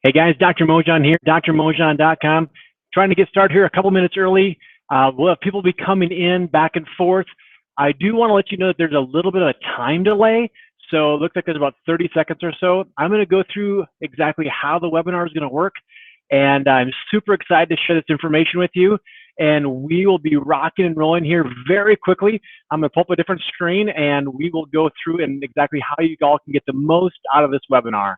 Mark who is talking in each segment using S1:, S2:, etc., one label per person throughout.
S1: Hey guys, Dr. Mojan here, drmojan.com. Trying to get started here a couple minutes early. We'll have people be coming in back and forth. I do want to let you know that there's a little bit of a time delay. So it looks like there's about 30 seconds or so. I'm going to go through exactly how the webinar is going to work. And I'm super excited to share this information with you. And we will be rocking and rolling here very quickly. I'm going to pull up a different screen and we will go through and exactly how you all can get the most out of this webinar.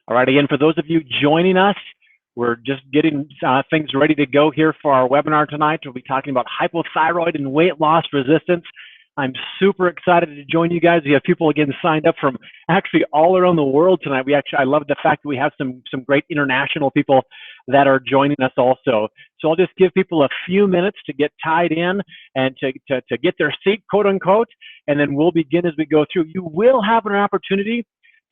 S1: All right, again, for those of you joining us, we're just getting things ready to go here for our webinar tonight. We'll be talking about hypothyroid and weight loss resistance. I'm super excited to join you guys. We have people again signed up from actually all around the world tonight. I love the fact that we have some great international people that are joining us also. So I'll just give people a few minutes to get tied in and to get their seat, quote unquote, and then we'll begin as we go through. You will have an opportunity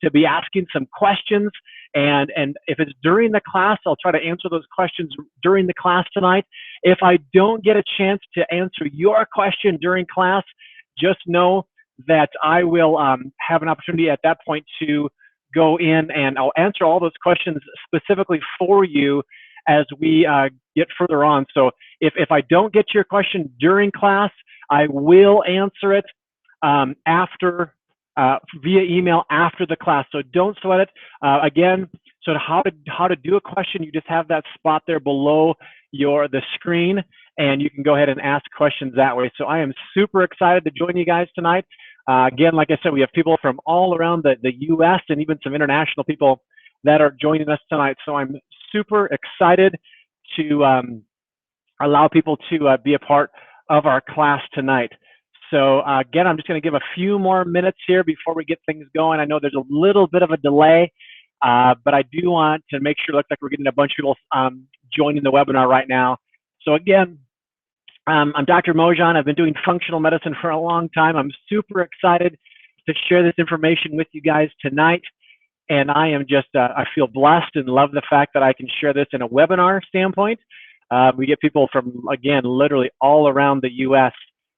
S1: to be asking some questions, and if it's during the class, I'll try to answer those questions during the class tonight. If I don't get a chance to answer your question during class, just know that I will have an opportunity at that point to go in and I'll answer all those questions specifically for you as we get further on. So if I don't get your question during class, I will answer it via email after the class. So don't sweat it. Again, so how to do a question, you just have that spot there below the screen, and you can go ahead and ask questions that way. So I am super excited to join you guys tonight. Again, like I said, we have people from all around the US and even some international people that are joining us tonight. So I'm super excited to allow people to be a part of our class tonight. So again, I'm just going to give a few more minutes here before we get things going. I know there's a little bit of a delay, but I do want to make sure it looks like we're getting a bunch of people joining the webinar right now. So again, I'm Dr. Mojan. I've been doing functional medicine for a long time. I'm super excited to share this information with you guys tonight. And I am just, I feel blessed and love the fact that I can share this in a webinar standpoint. We get people from, again, literally all around the US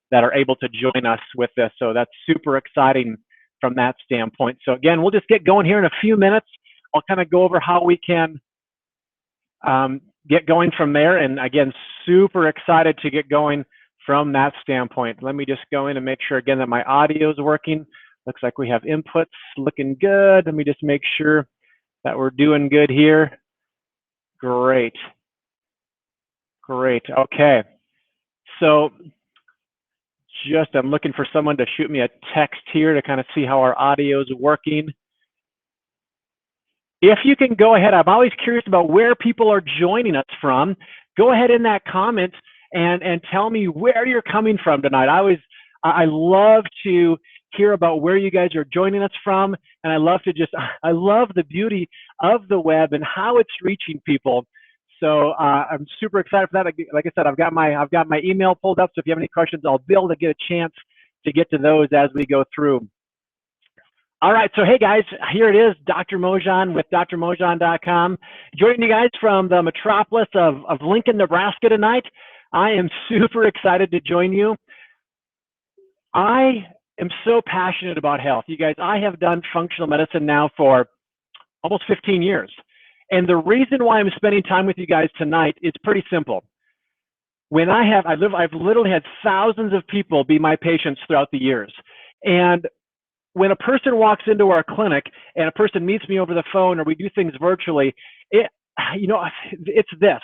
S1: that are able to join us with this. So that's super exciting from that standpoint. So again, we'll just get going here in a few minutes. I'll kind of go over how we can get going from there. And again, super excited to get going from that standpoint. Let me just go in and make sure again that my audio is working. Looks like we have inputs looking good. Let me just make sure that we're doing good here. Great. Great. Okay. So I'm looking for someone to shoot me a text here to kind of see how our audio is working. If you can go ahead, I'm always curious about where people are joining us from. Go ahead in that comment and tell me where you're coming from tonight. I love to hear about where you guys are joining us from, and I love the beauty of the web and how it's reaching people. So I'm super excited for that. Like I said, I've got my email pulled up. So if you have any questions, I'll be able to get a chance to get to those as we go through. All right. So hey guys, here it is, Dr. Mojan with drmojan.com, joining you guys from the metropolis of Lincoln, Nebraska tonight. I am super excited to join you. I am so passionate about health. You guys, I have done functional medicine now for almost 15 years. And the reason why I'm spending time with you guys tonight is pretty simple. I've literally had thousands of people be my patients throughout the years. And when a person walks into our clinic and a person meets me over the phone or we do things virtually, it's this.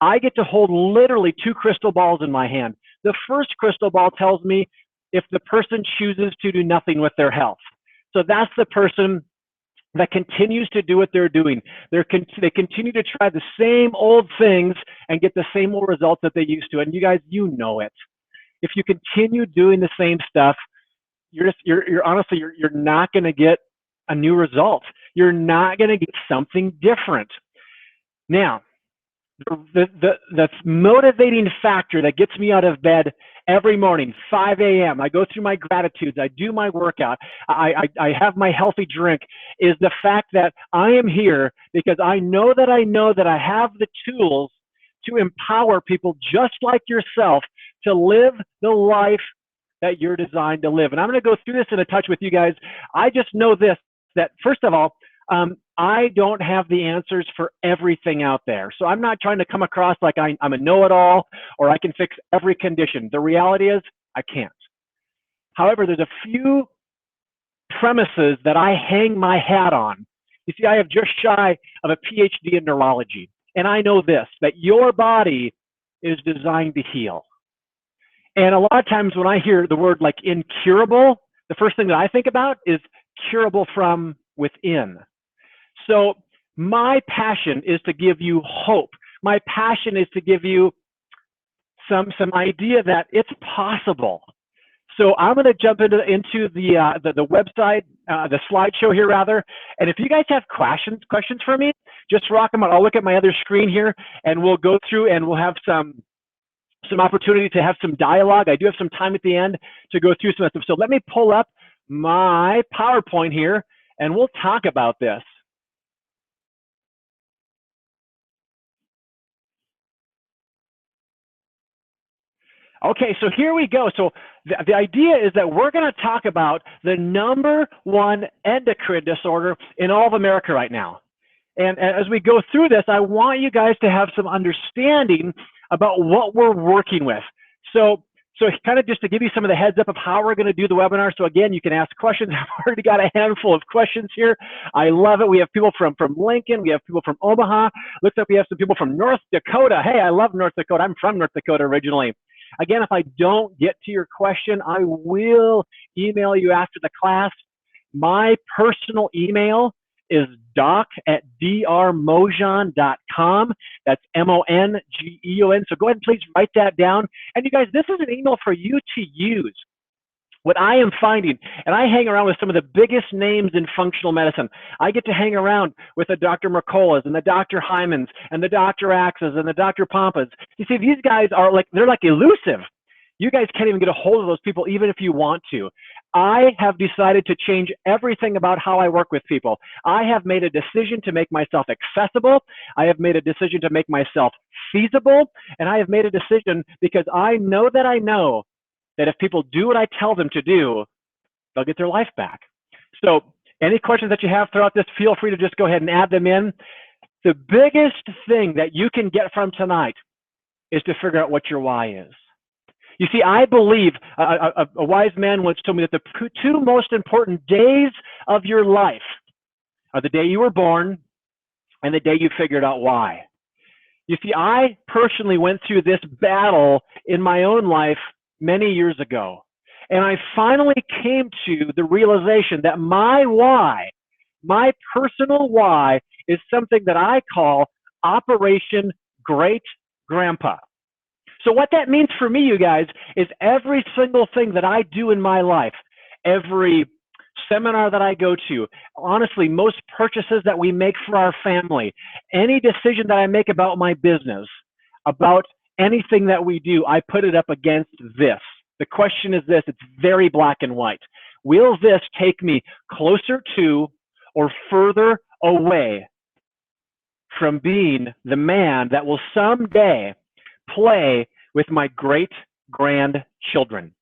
S1: I get to hold literally two crystal balls in my hand. The first crystal ball tells me if the person chooses to do nothing with their health. So that's the person that continues to do what they're doing. They continue to try the same old things and get the same old results that they used to. And you guys, you know it. If you continue doing the same stuff, honestly, you're not going to get a new result. You're not going to get something different. Now, the motivating factor that gets me out of bed every morning, 5 a.m. I go through my gratitudes. I do my workout. I have my healthy drink, is the fact that I am here because I know that I have the tools to empower people just like yourself to live the life that you're designed to live. And I'm going to go through this in a touch with you guys. I just know this, that first of all, I don't have the answers for everything out there. So I'm not trying to come across like I'm a know-it-all or I can fix every condition. The reality is I can't. However, there's a few premises that I hang my hat on. You see, I have just shy of a PhD in neurology. And I know this, that your body is designed to heal. And a lot of times when I hear the word like incurable, the first thing that I think about is curable from within. So my passion is to give you hope. My passion is to give you some idea that it's possible. So I'm going to jump into the website, the slideshow here rather. And if you guys have questions for me, just rock them out. I'll look at my other screen here and we'll go through and we'll have some opportunity to have some dialogue. I do have some time at the end to go through some stuff. So let me pull up my PowerPoint here and we'll talk about this. Okay, so here we go. So the idea is that we're going to talk about the #1 endocrine disorder in all of America right now. And as we go through this, I want you guys to have some understanding about what we're working with. So kind of just to give you some of the heads up of how we're going to do the webinar. So again, you can ask questions. I've already got a handful of questions here. I love it. We have people from Lincoln. We have people from Omaha. Looks like we have some people from North Dakota. Hey, I love North Dakota. I'm from North Dakota originally. Again, if I don't get to your question, I will email you after the class. My personal email is doc@drmojan.com. That's MONGEON. So go ahead and please write that down. And you guys, this is an email for you to use. What I am finding, and I hang around with some of the biggest names in functional medicine. I get to hang around with the Dr. Mercolas and the Dr. Hymans and the Dr. Axes and the Dr. Pampas. You see, these guys are like, they're like elusive. You guys can't even get a hold of those people even if you want to. I have decided to change everything about how I work with people. I have made a decision to make myself accessible. I have made a decision to make myself feasible. And I have made a decision because I know that if people do what I tell them to do, they'll get their life back. So any questions that you have throughout this, feel free to just go ahead and add them in. The biggest thing that you can get from tonight is to figure out what your why is. You see, I believe a wise man once told me that the two most important days of your life are the day you were born and the day you figured out why. You see, I personally went through this battle in my own life many years ago. And I finally came to the realization that my why, my personal why, is something that I call Operation Great Grandpa. So what that means for me, you guys, is every single thing that I do in my life, every seminar that I go to, honestly, most purchases that we make for our family, any decision that I make about my business, about anything that we do, I put it up against this. The question is this, it's very black and white. Will this take me closer to or further away from being the man that will someday play with my great-grandchildren?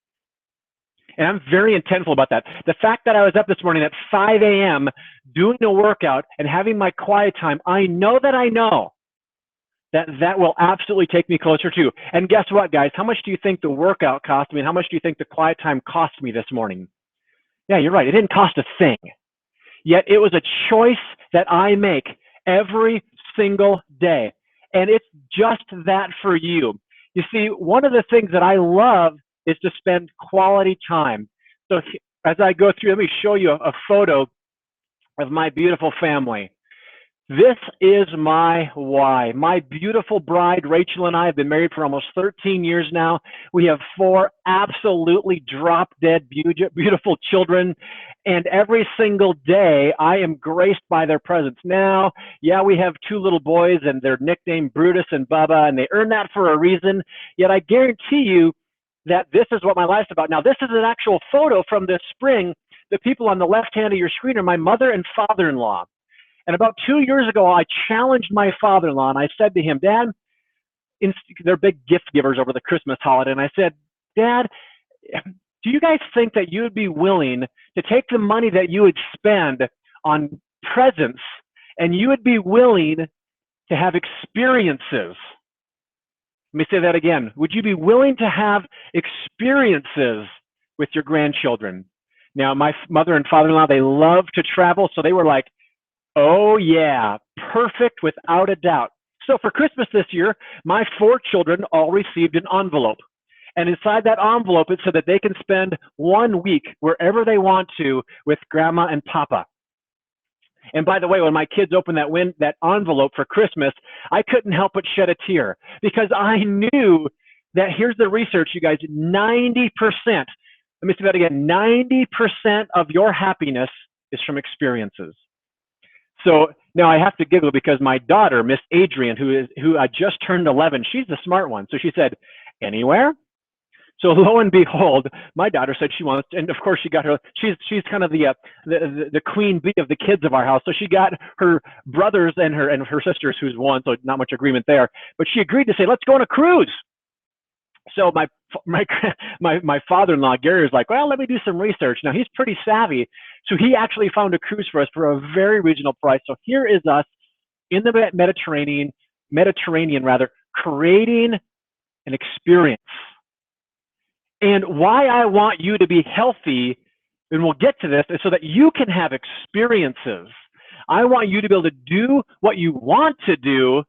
S1: And I'm very intentful about that. The fact that I was up this morning at 5 a.m. doing a workout and having my quiet time, I know that will absolutely take me closer to. And guess what, guys? How much do you think the workout cost me? And how much do you think the quiet time cost me this morning? Yeah, you're right. It didn't cost a thing. Yet it was a choice that I make every single day. And it's just that for you. You see, one of the things that I love is to spend quality time. So as I go through, let me show you a photo of my beautiful family. This is my why. My beautiful bride, Rachel, and I have been married for almost 13 years now. We have 4 absolutely drop-dead beautiful children. And every single day, I am graced by their presence. Now, yeah, we have 2 little boys, and they're nicknamed Brutus and Bubba, and they earned that for a reason. Yet I guarantee you, that this is what my life's about. Now, this is an actual photo from this spring. The people on the left hand of your screen are my mother and father-in-law. And about 2 years ago, I challenged my father-in-law, and I said to him, Dad, they're big gift givers over the Christmas holiday, and I said, Dad, do you guys think that you would be willing to take the money that you would spend on presents, and you would be willing to have experiences? Let me say that again. Would you be willing to have experiences with your grandchildren? Now, my mother and father-in-law, they love to travel, so they were like, oh yeah, perfect without a doubt. So for Christmas this year, my 4 children all received an envelope. And inside that envelope, it said that they can spend 1 week wherever they want to with grandma and papa. And by the way, when my kids opened that envelope for Christmas, I couldn't help but shed a tear, because I knew that, here's the research, you guys, 90%, let me say that again, 90% of your happiness is from experiences. So now I have to giggle because my daughter, Miss Adrian, who just turned 11, she's the smart one. So she said, anywhere? So lo and behold, my daughter said she wants, and of course she got her, she's kind of the queen bee of the kids of our house. So she got her brothers and her sisters, who's one, so not much agreement there. But she agreed to say, let's go on a cruise. So my father-in-law, Gary, was like, well, let me do some research. Now, he's pretty savvy. So he actually found a cruise for us for a very reasonable price. So here is us in the Mediterranean, creating an experience. And why I want you to be healthy, and we'll get to this, is so that you can have experiences. I want you to be able to do what you want to do,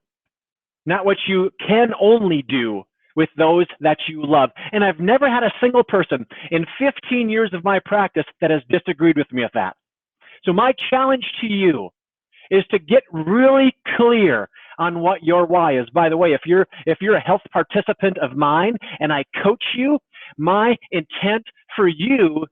S1: not what you can only do with those that you love. And I've never had a single person in 15 years of my practice that has disagreed with me with that. So my challenge to you is to get really clear on what your why is. By the way, if you're a health participant of mine and I coach you, my intent for you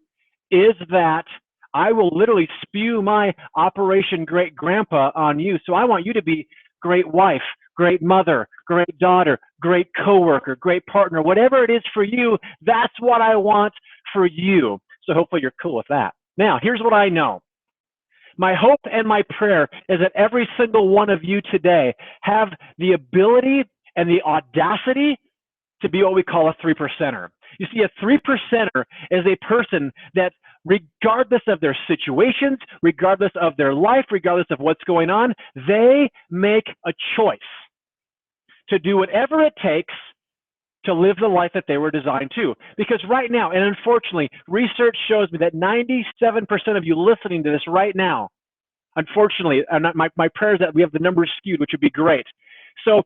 S1: is that I will literally spew my Operation Great Grandpa on you. So I want you to be great wife, great mother, great daughter, great coworker, great partner, whatever it is for you, that's what I want for you. So hopefully you're cool with that. Now, here's what I know. My hope and my prayer is that every single one of you today have the ability and the audacity to be what we call a 3%er. You see, a 3%er is a person that, regardless of their situations, regardless of their life, regardless of what's going on, they make a choice to do whatever it takes to live the life that they were designed to. Because right now, and unfortunately, research shows me that 97% of you listening to this right now, unfortunately, my prayer is that we have the numbers skewed, which would be great. So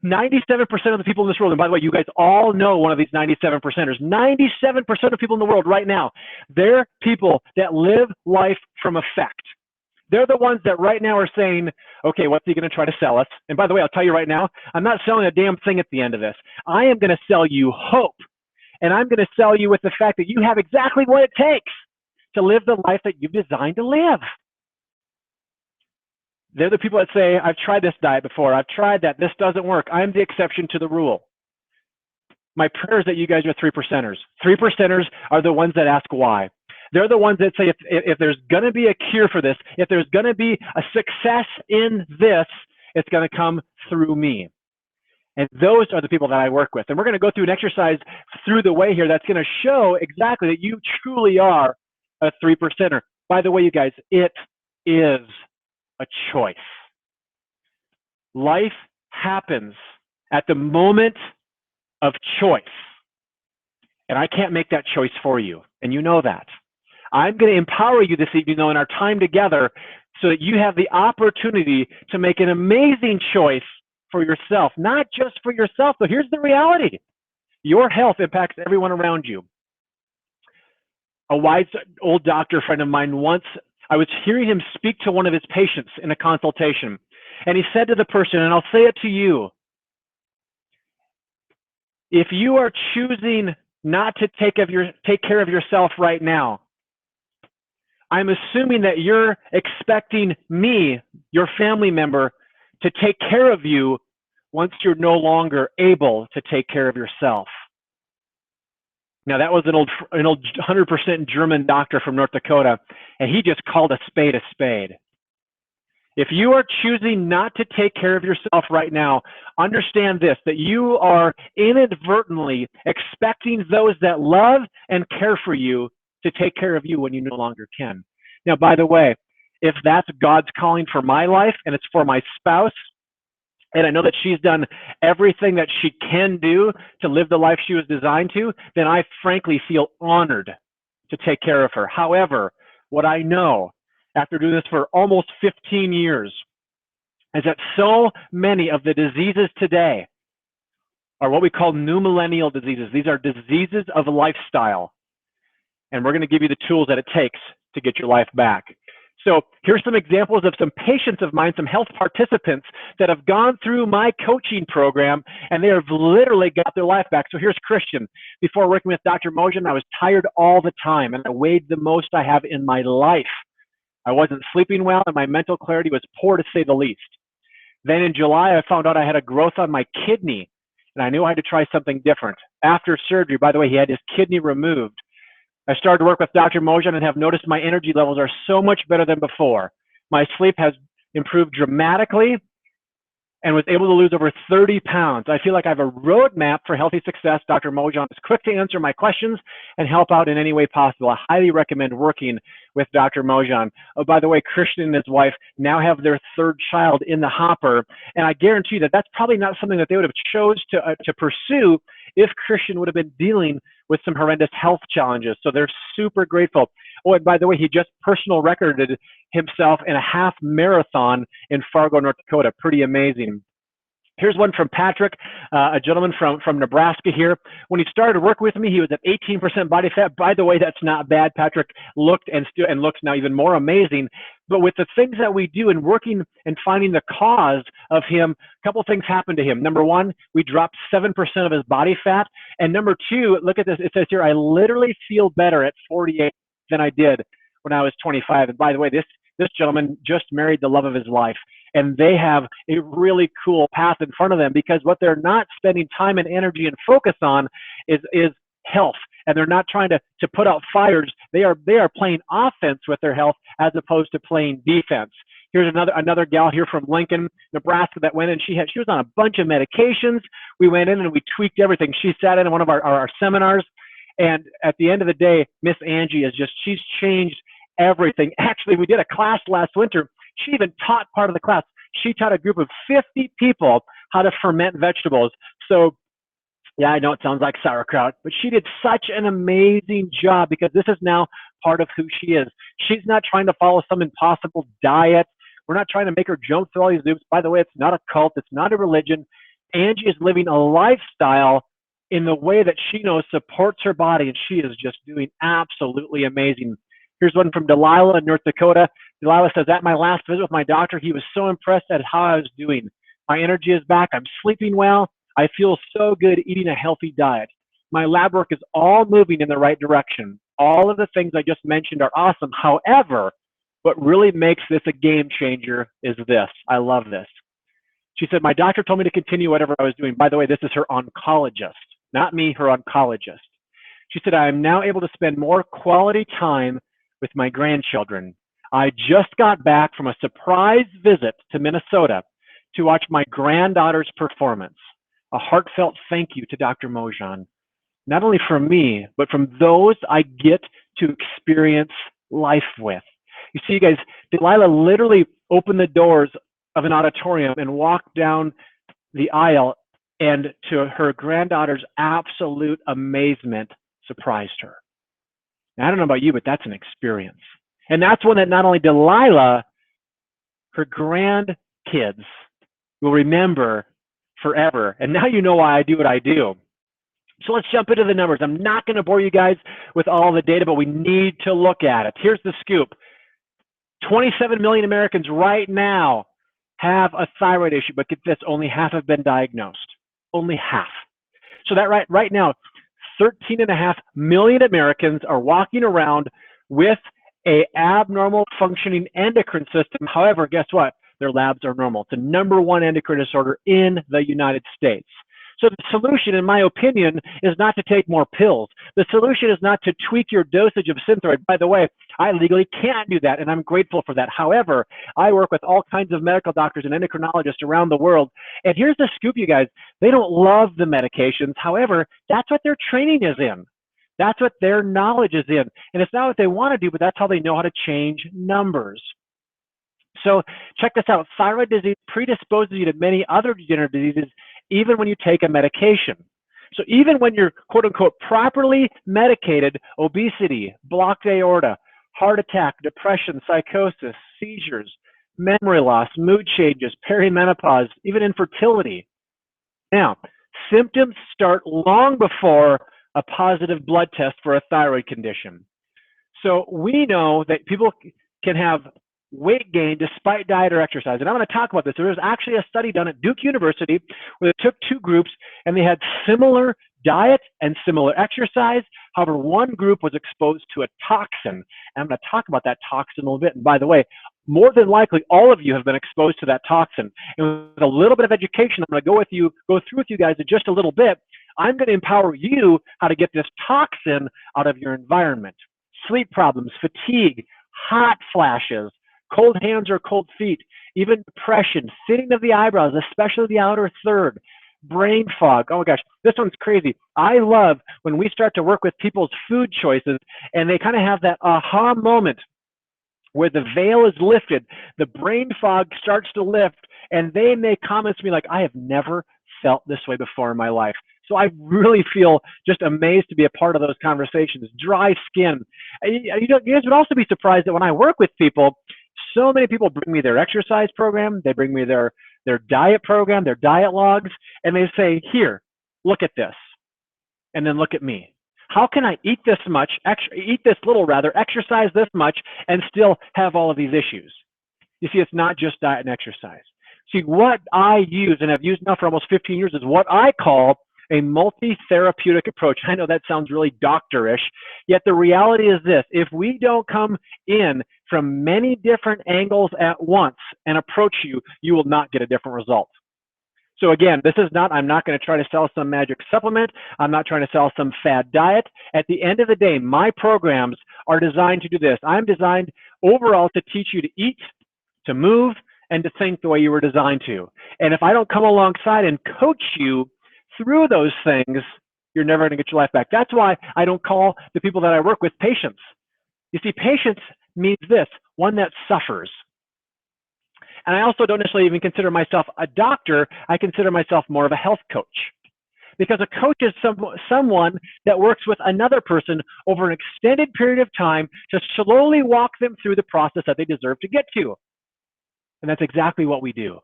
S1: 97% of the people in this world, and by the way, you guys all know one of these 97%ers, 97% of people in the world right now, they're people that live life from effect. They're the ones that right now are saying, okay, what's he going to try to sell us? And by the way, I'll tell you right now, I'm not selling a damn thing at the end of this. I am going to sell you hope. And I'm going to sell you with the fact that you have exactly what it takes to live the life that you've designed to live. They're the people that say, I've tried this diet before. I've tried that. This doesn't work. I'm the exception to the rule. My prayer is that you guys are 3%ers. 3%ers are the ones that ask why. They're the ones that say, if there's going to be a cure for this, if there's going to be a success in this, it's going to come through me. And those are the people that I work with. And we're going to go through an exercise through the way here that's going to show exactly that you truly are a 3%er. By the way, you guys, it is a choice. Life happens at the moment of choice. And I can't make that choice for you. And you know that. I'm going to empower you this evening, though, in our time together, so that you have the opportunity to make an amazing choice for yourself. Not just for yourself, but here's the reality. Your health impacts everyone around you. A wise old doctor friend of mine once, I was hearing him speak to one of his patients in a consultation. And he said to the person, and I'll say it to you, if you are choosing not to take care of yourself right now, I'm assuming that you're expecting me, your family member, to take care of you once you're no longer able to take care of yourself. Now that was an old 100% German doctor from North Dakota, and he just called a spade a spade. If you are choosing not to take care of yourself right now, understand this, that you are inadvertently expecting those that love and care for you to take care of you when you no longer can. Now, by the way, if that's God's calling for my life and it's for my spouse, and I know that she's done everything that she can do to live the life she was designed to, then I frankly feel honored to take care of her. However, what I know after doing this for almost 15 years is that so many of the diseases today are what we call new millennial diseases. These are diseases of lifestyle. And we're going to give you the tools that it takes to get your life back. So here's some examples of some patients of mine, some health participants that have gone through my coaching program, and they have literally got their life back. So here's Christian. Before working with Dr. Mojan, I was tired all the time, and I weighed the most I have in my life. I wasn't sleeping well, and my mental clarity was poor, to say the least. Then in July, I found out I had a growth on my kidney, and I knew I had to try something different. After surgery, by the way, he had his kidney removed. I started to work with Dr. Mojan and have noticed my energy levels are so much better than before. My sleep has improved dramatically and was able to lose over 30 pounds. I feel like I have a roadmap for healthy success. Dr. Mojan is quick to answer my questions and help out in any way possible. I highly recommend working with Dr. Mojan. Oh, by the way, Christian and his wife now have their third child in the hopper, and I guarantee that that's probably not something that they would have chose to pursue if Christian would have been dealing with some horrendous health challenges. So they're super grateful. Oh, and by the way, he just personal recorded himself in a half marathon in Fargo, North Dakota. Pretty amazing. Here's one from Patrick, a gentleman from Nebraska here. When he started to work with me, he was at 18% body fat. By the way, that's not bad. Patrick looked and looks now even more amazing. But with the things that we do and working and finding the cause of him, a couple of things happened to him. Number one, we dropped 7% of his body fat. And number two, look at this. It says here, I literally feel better at 48 than I did when I was 25. And by the way, this gentleman just married the love of his life, and they have a really cool path in front of them, because what they're not spending time and energy and focus on is health, and they're not trying to put out fires. They are playing offense with their health as opposed to playing defense. Here's another gal here from Lincoln, Nebraska, that went in. She was on a bunch of medications. We went in and we tweaked everything. She sat in one of our seminars, and at the end of the day, Miss Angie she's changed everything. Actually, we did a class last winter. She even taught part of the class. She taught a group of 50 people how to ferment vegetables. So yeah, I know it sounds like sauerkraut, but she did such an amazing job, because this is now part of who she is. She's not trying to follow some impossible diet. We're not trying to make her jump through all these loops. By the way, it's not a cult. It's not a religion. Angie is living a lifestyle in the way that she knows supports her body, and she is just doing absolutely amazing. Here's one from Delilah in North Dakota. Delilah says, at my last visit with my doctor, he was so impressed at how I was doing. My energy is back. I'm sleeping well. I feel so good eating a healthy diet. My lab work is all moving in the right direction. All of the things I just mentioned are awesome. However, what really makes this a game changer is this. I love this. She said, my doctor told me to continue whatever I was doing. By the way, this is her oncologist, not me, her oncologist. She said, I am now able to spend more quality time with my grandchildren. I just got back from a surprise visit to Minnesota to watch my granddaughter's performance. A heartfelt thank you to Dr. Mojan, not only from me, but from those I get to experience life with. You see, guys, Delilah literally opened the doors of an auditorium and walked down the aisle, and to her granddaughter's absolute amazement, surprised her. Now, I don't know about you, but that's an experience. And that's one that not only Delilah, her grandkids will remember forever. And now you know why I do what I do. So let's jump into the numbers. I'm not going to bore you guys with all the data, but we need to look at it. Here's the scoop. 27 million Americans right now have a thyroid issue, but get this, only half have been diagnosed. Only half. So that right now, 13.5 million Americans are walking around with an abnormal functioning endocrine system. However, guess what? Their labs are normal. It's the #1 endocrine disorder in the United States. So the solution, in my opinion, is not to take more pills. The solution is not to tweak your dosage of Synthroid. By the way, I legally can't do that, and I'm grateful for that. However, I work with all kinds of medical doctors and endocrinologists around the world. And here's the scoop, you guys. They don't love the medications. However, that's what their training is in. That's what their knowledge is in. And it's not what they want to do, but that's how they know how to change numbers. So check this out. Thyroid disease predisposes you to many other degenerative diseases, even when you take a medication. So even when you're, quote unquote, properly medicated, obesity, blocked aorta, heart attack, depression, psychosis, seizures, memory loss, mood changes, perimenopause, even infertility. Now, symptoms start long before a positive blood test for a thyroid condition. So we know that people can have weight gain despite diet or exercise. And I'm going to talk about this. There was actually a study done at Duke University where they took two groups and they had similar diet and similar exercise. However, one group was exposed to a toxin. And I'm going to talk about that toxin a little bit. And by the way, more than likely, all of you have been exposed to that toxin. And with a little bit of education, I'm going to go through with you guys in just a little bit. I'm going to empower you how to get this toxin out of your environment. Sleep problems, fatigue, hot flashes, cold hands or cold feet, even depression, thinning of the eyebrows, especially the outer third, brain fog. Oh my gosh, this one's crazy. I love when we start to work with people's food choices and they kind of have that aha moment where the veil is lifted, the brain fog starts to lift, and they make comments to me like, I have never felt this way before in my life. So I really feel just amazed to be a part of those conversations. Dry skin. You guys would also be surprised that when I work with people, so many people bring me their exercise program, they bring me their diet program, their diet logs, and they say, here, look at this, and then look at me. How can I eat this much, eat this little rather, exercise this much, and still have all of these issues? You see, it's not just diet and exercise. See, what I use, and I've used now for almost 15 years, is what I call a multi-therapeutic approach. I know that sounds really doctorish, yet the reality is this: if we don't come in from many different angles at once and approach you, you will not get a different result. So again, I'm not going to try to sell some magic supplement. I'm not trying to sell some fad diet. At the end of the day, my programs are designed to do this. I'm designed overall to teach you to eat, to move, and to think the way you were designed to. And if I don't come alongside and coach you through those things, you're never going to get your life back. That's why I don't call the people that I work with patients. You see, patience means this: one that suffers. And I also don't necessarily even consider myself a doctor. I consider myself more of a health coach. Because a coach is someone that works with another person over an extended period of time to slowly walk them through the process that they deserve to get to. And that's exactly what we do.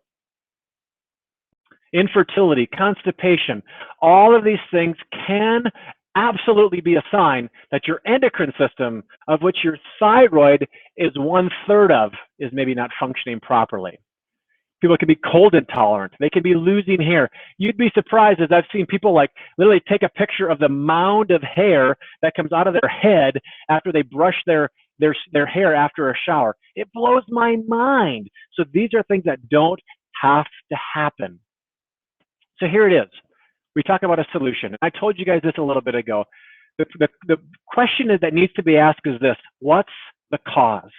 S1: Infertility, constipation, all of these things can absolutely be a sign that your endocrine system, of which your thyroid is 1/3 of, is maybe not functioning properly. People can be cold intolerant. They can be losing hair. You'd be surprised, as I've seen people like literally take a picture of the mound of hair that comes out of their head after they brush their hair after a shower. It blows my mind. So these are things that don't have to happen. So here it is. We talk about a solution. I told you guys this a little bit ago. The question that needs to be asked is this: what's the cause?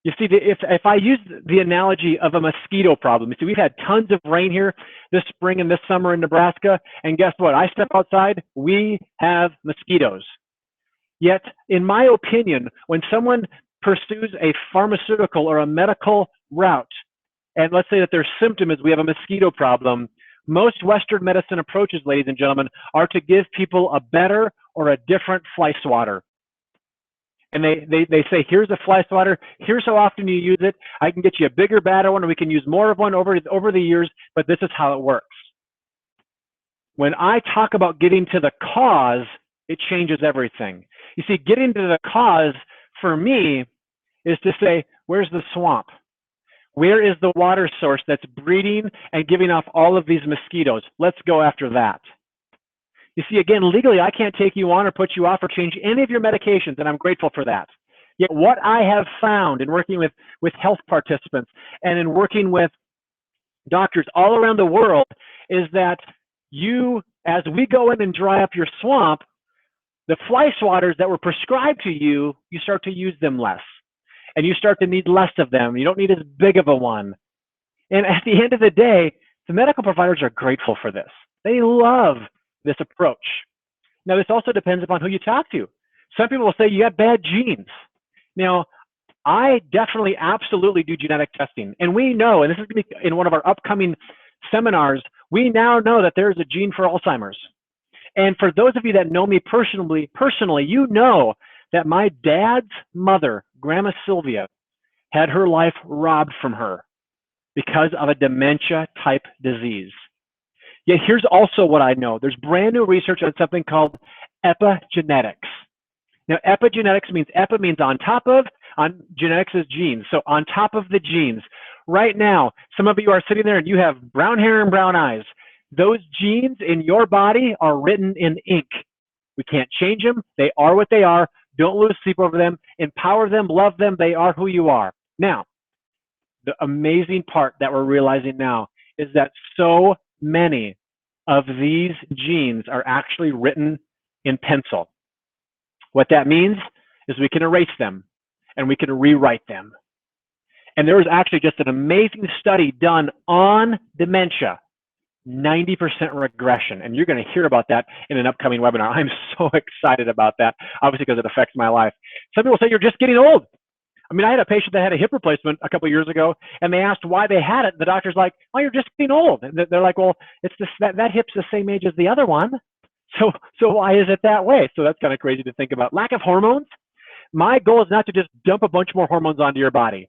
S1: You see, if I use the analogy of a mosquito problem, you see, we've had tons of rain here this spring and this summer in Nebraska, and guess what? I step outside, we have mosquitoes. Yet, in my opinion, when someone pursues a pharmaceutical or a medical route, and let's say that their symptom is we have a mosquito problem, most Western medicine approaches, ladies and gentlemen, are to give people a better or a different fly swatter. And they say, here's a fly swatter, here's how often you use it, I can get you a bigger, badder one, or we can use more of one over the years, but this is how it works. When I talk about getting to the cause, it changes everything. You see, getting to the cause, for me, is to say, where's the swamp? Where is the water source that's breeding and giving off all of these mosquitoes? Let's go after that. You see, again, legally, I can't take you on or put you off or change any of your medications, and I'm grateful for that. Yet what I have found in working with health participants and in working with doctors all around the world is that as we go in and dry up your swamp, the fly swatters that were prescribed to you, you start to use them less. And you start to need less of them. You don't need as big of a one. And at the end of the day, the medical providers are grateful for this. They love this approach. Now, this also depends upon who you talk to. Some people will say you have bad genes. Now, I definitely absolutely do genetic testing. And we know, and this is going to be in one of our upcoming seminars, we now know that there's a gene for Alzheimer's. And for those of you that know me personally, you know that my dad's mother, Grandma Sylvia, had her life robbed from her because of a dementia-type disease. Yet here's also what I know. There's brand new research on something called epigenetics. Now, epigenetics means, epi means on top of, on genetics is genes. So on top of the genes. Right now, some of you are sitting there and you have brown hair and brown eyes. Those genes in your body are written in ink. We can't change them. They are what they are. Don't lose sleep over them. Empower them. Love them. They are who you are. Now, the amazing part that we're realizing now is that so many of these genes are actually written in pencil. What that means is we can erase them and we can rewrite them. And there was actually just an amazing study done on dementia, 90% regression. And you're going to hear about that in an upcoming webinar. I'm so excited about that, obviously because it affects my life. Some people say you're just getting old. I mean, I had a patient that had a hip replacement a couple of years ago, and they asked why they had it. The doctor's like, "Oh, you're just getting old." And they're like, "Well, it's this, that hip's the same age as the other one. So why is it that way?" So that's kind of crazy to think about. Lack of hormones. My goal is not to just dump a bunch more hormones onto your body.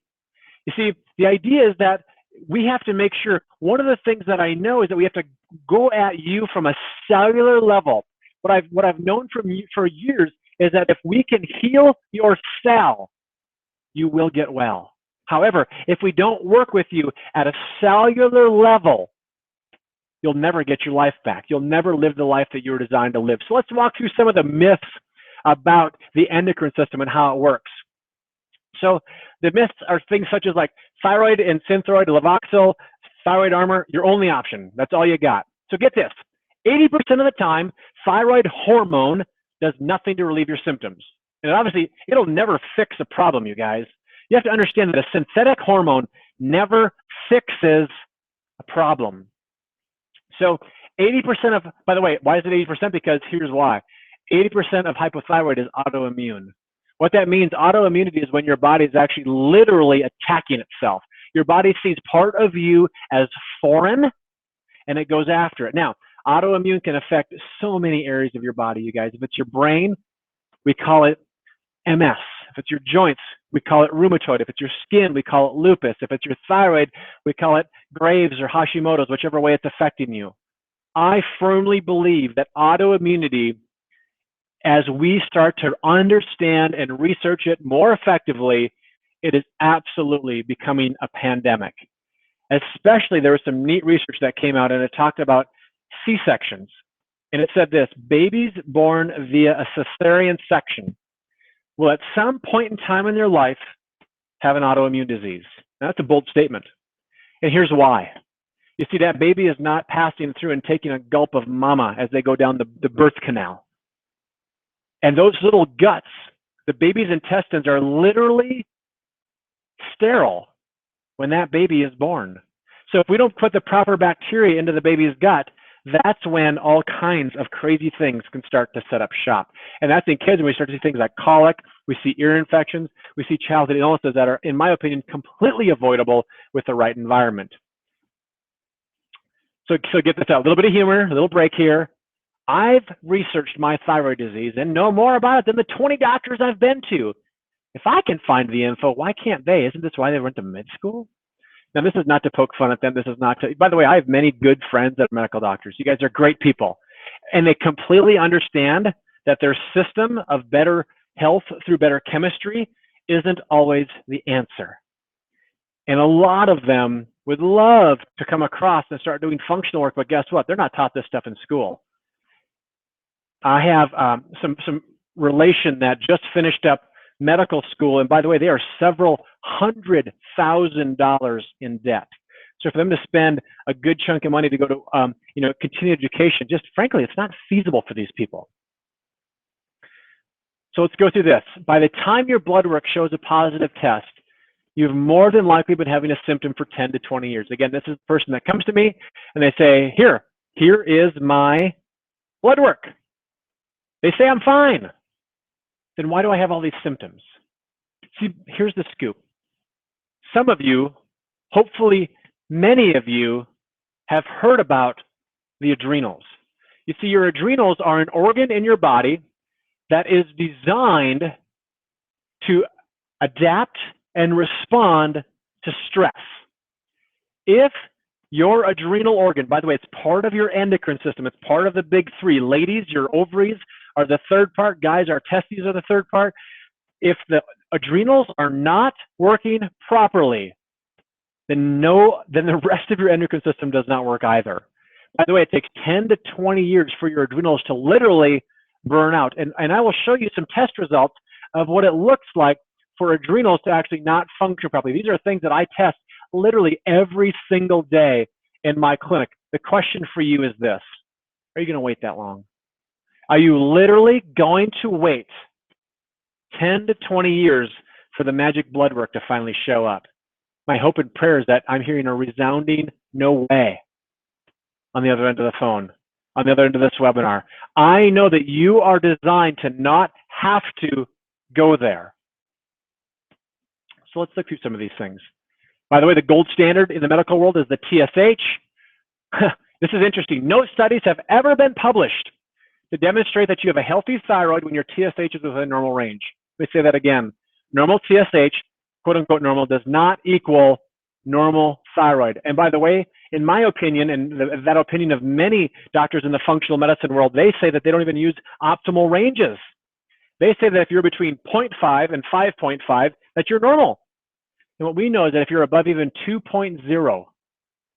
S1: You see, the idea is that we have to make sure, one of the things that I know is that we have to go at you from a cellular level. What I've known from you for years is that if we can heal your cell, you will get well. However, if we don't work with you at a cellular level, you'll never get your life back. You'll never live the life that you were designed to live. So let's walk through some of the myths about the endocrine system and how it works. So the myths are things such as like thyroid and synthroid, Levoxyl, thyroid armor, your only option. That's all you got. So get this, 80% of the time, thyroid hormone does nothing to relieve your symptoms. And obviously, it'll never fix a problem, you guys. You have to understand that a synthetic hormone never fixes a problem. So 80% of, by the way, why is it 80%? Because here's why. 80% of hypothyroid is autoimmune. What that means, autoimmunity is when your body is actually literally attacking itself. Your body sees part of you as foreign, and it goes after it. Now, autoimmune can affect so many areas of your body, you guys. If it's your brain, we call it MS. If it's your joints, we call it rheumatoid. If it's your skin, we call it lupus. If it's your thyroid, we call it Graves or Hashimoto's, whichever way it's affecting you. I firmly believe that autoimmunity, as we start to understand and research it more effectively, it is absolutely becoming a pandemic. Especially, there was some neat research that came out and it talked about C-sections. And it said this: babies born via a cesarean section will at some point in time in their life have an autoimmune disease. Now, that's a bold statement. And here's why. You see, that baby is not passing through and taking a gulp of mama as they go down the birth canal. And those little guts, the baby's intestines are literally sterile when that baby is born. So if we don't put the proper bacteria into the baby's gut, that's when all kinds of crazy things can start to set up shop. And that's in kids when we start to see things like colic, we see ear infections, we see childhood illnesses that are, in my opinion, completely avoidable with the right environment. So get this out, a little bit of humor, a little break here. I've researched my thyroid disease and know more about it than the 20 doctors I've been to. If I can find the info, why can't they? Isn't this why they went to med school? Now, this is not to poke fun at them. This is not to, by the way, I have many good friends that are medical doctors. You guys are great people. And they completely understand that their system of better health through better chemistry isn't always the answer. And a lot of them would love to come across and start doing functional work, but guess what? They're not taught this stuff in school. I have some relation that just finished up medical school, and by the way, they are several $100,000 in debt. So for them to spend a good chunk of money to go to, continuing education, just frankly, it's not feasible for these people. So let's go through this. By the time your blood work shows a positive test, you've more than likely been having a symptom for 10 to 20 years. Again, this is the person that comes to me and they say, here is my blood work. They say I'm fine. Then why do I have all these symptoms? See, here's the scoop. Some of you, hopefully many of you, have heard about the adrenals. You see, your adrenals are an organ in your body that is designed to adapt and respond to stress. If your adrenal organ, by the way, it's part of your endocrine system, it's part of the big three. Ladies, your ovaries are the third part. Guys, our testes are the third part. If the adrenals are not working properly, then the rest of your endocrine system does not work either. By the way, it takes 10 to 20 years for your adrenals to literally burn out. And I will show you some test results of what it looks like for adrenals to actually not function properly. These are things that I test literally every single day in my clinic. The question for you is this: are you going to wait that long? Are you literally going to wait 10 to 20 years for the magic blood work to finally show up? My hope and prayer is that I'm hearing a resounding no way on the other end of the phone, on the other end of this webinar. I know that you are designed to not have to go there. So let's look through some of these things. By the way, the gold standard in the medical world is the TSH. This is interesting. No studies have ever been published to demonstrate that you have a healthy thyroid when your TSH is within normal range. Let me say that again. Normal TSH, quote unquote normal, does not equal normal thyroid. And by the way, in my opinion, and that opinion of many doctors in the functional medicine world, they say that they don't even use optimal ranges. They say that if you're between 0.5 and 5.5, that you're normal. And what we know is that if you're above even 2.0,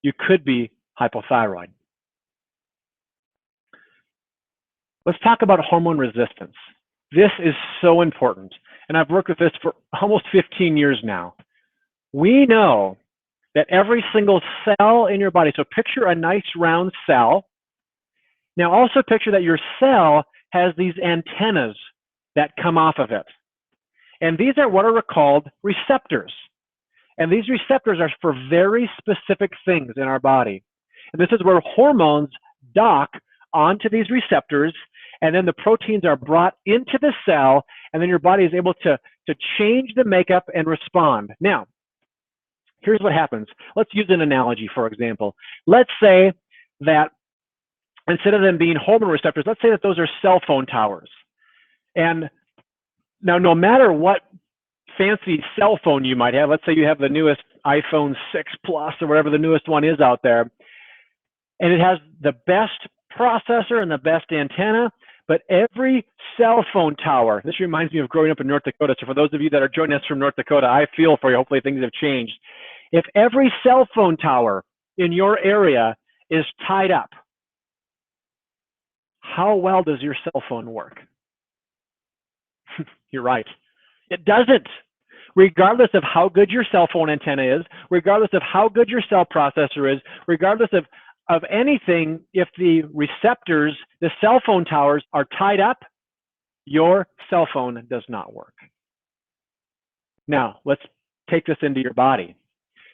S1: you could be hypothyroid. Let's talk about hormone resistance. This is so important. And I've worked with this for almost 15 years now. We know that every single cell in your body, so picture a nice round cell. Now also picture that your cell has these antennas that come off of it. And these are what are called receptors. And these receptors are for very specific things in our body. And this is where hormones dock onto these receptors, and then the proteins are brought into the cell, and then your body is able to change the makeup and respond. Now, here's what happens. Let's use an analogy, for example. Let's say that instead of them being hormone receptors, let's say that those are cell phone towers. And now, no matter what fancy cell phone you might have, let's say you have the newest iPhone 6 Plus or whatever the newest one is out there, and it has the best processor and the best antenna, but every cell phone tower, this reminds me of growing up in North Dakota, so for those of you that are joining us from North Dakota, I feel for you, hopefully things have changed. If every cell phone tower in your area is tied up, how well does your cell phone work? You're right. It doesn't. Regardless of how good your cell phone antenna is, regardless of how good your cell processor is, regardless of anything, if the receptors, the cell phone towers are tied up, your cell phone does not work. Now, let's take this into your body.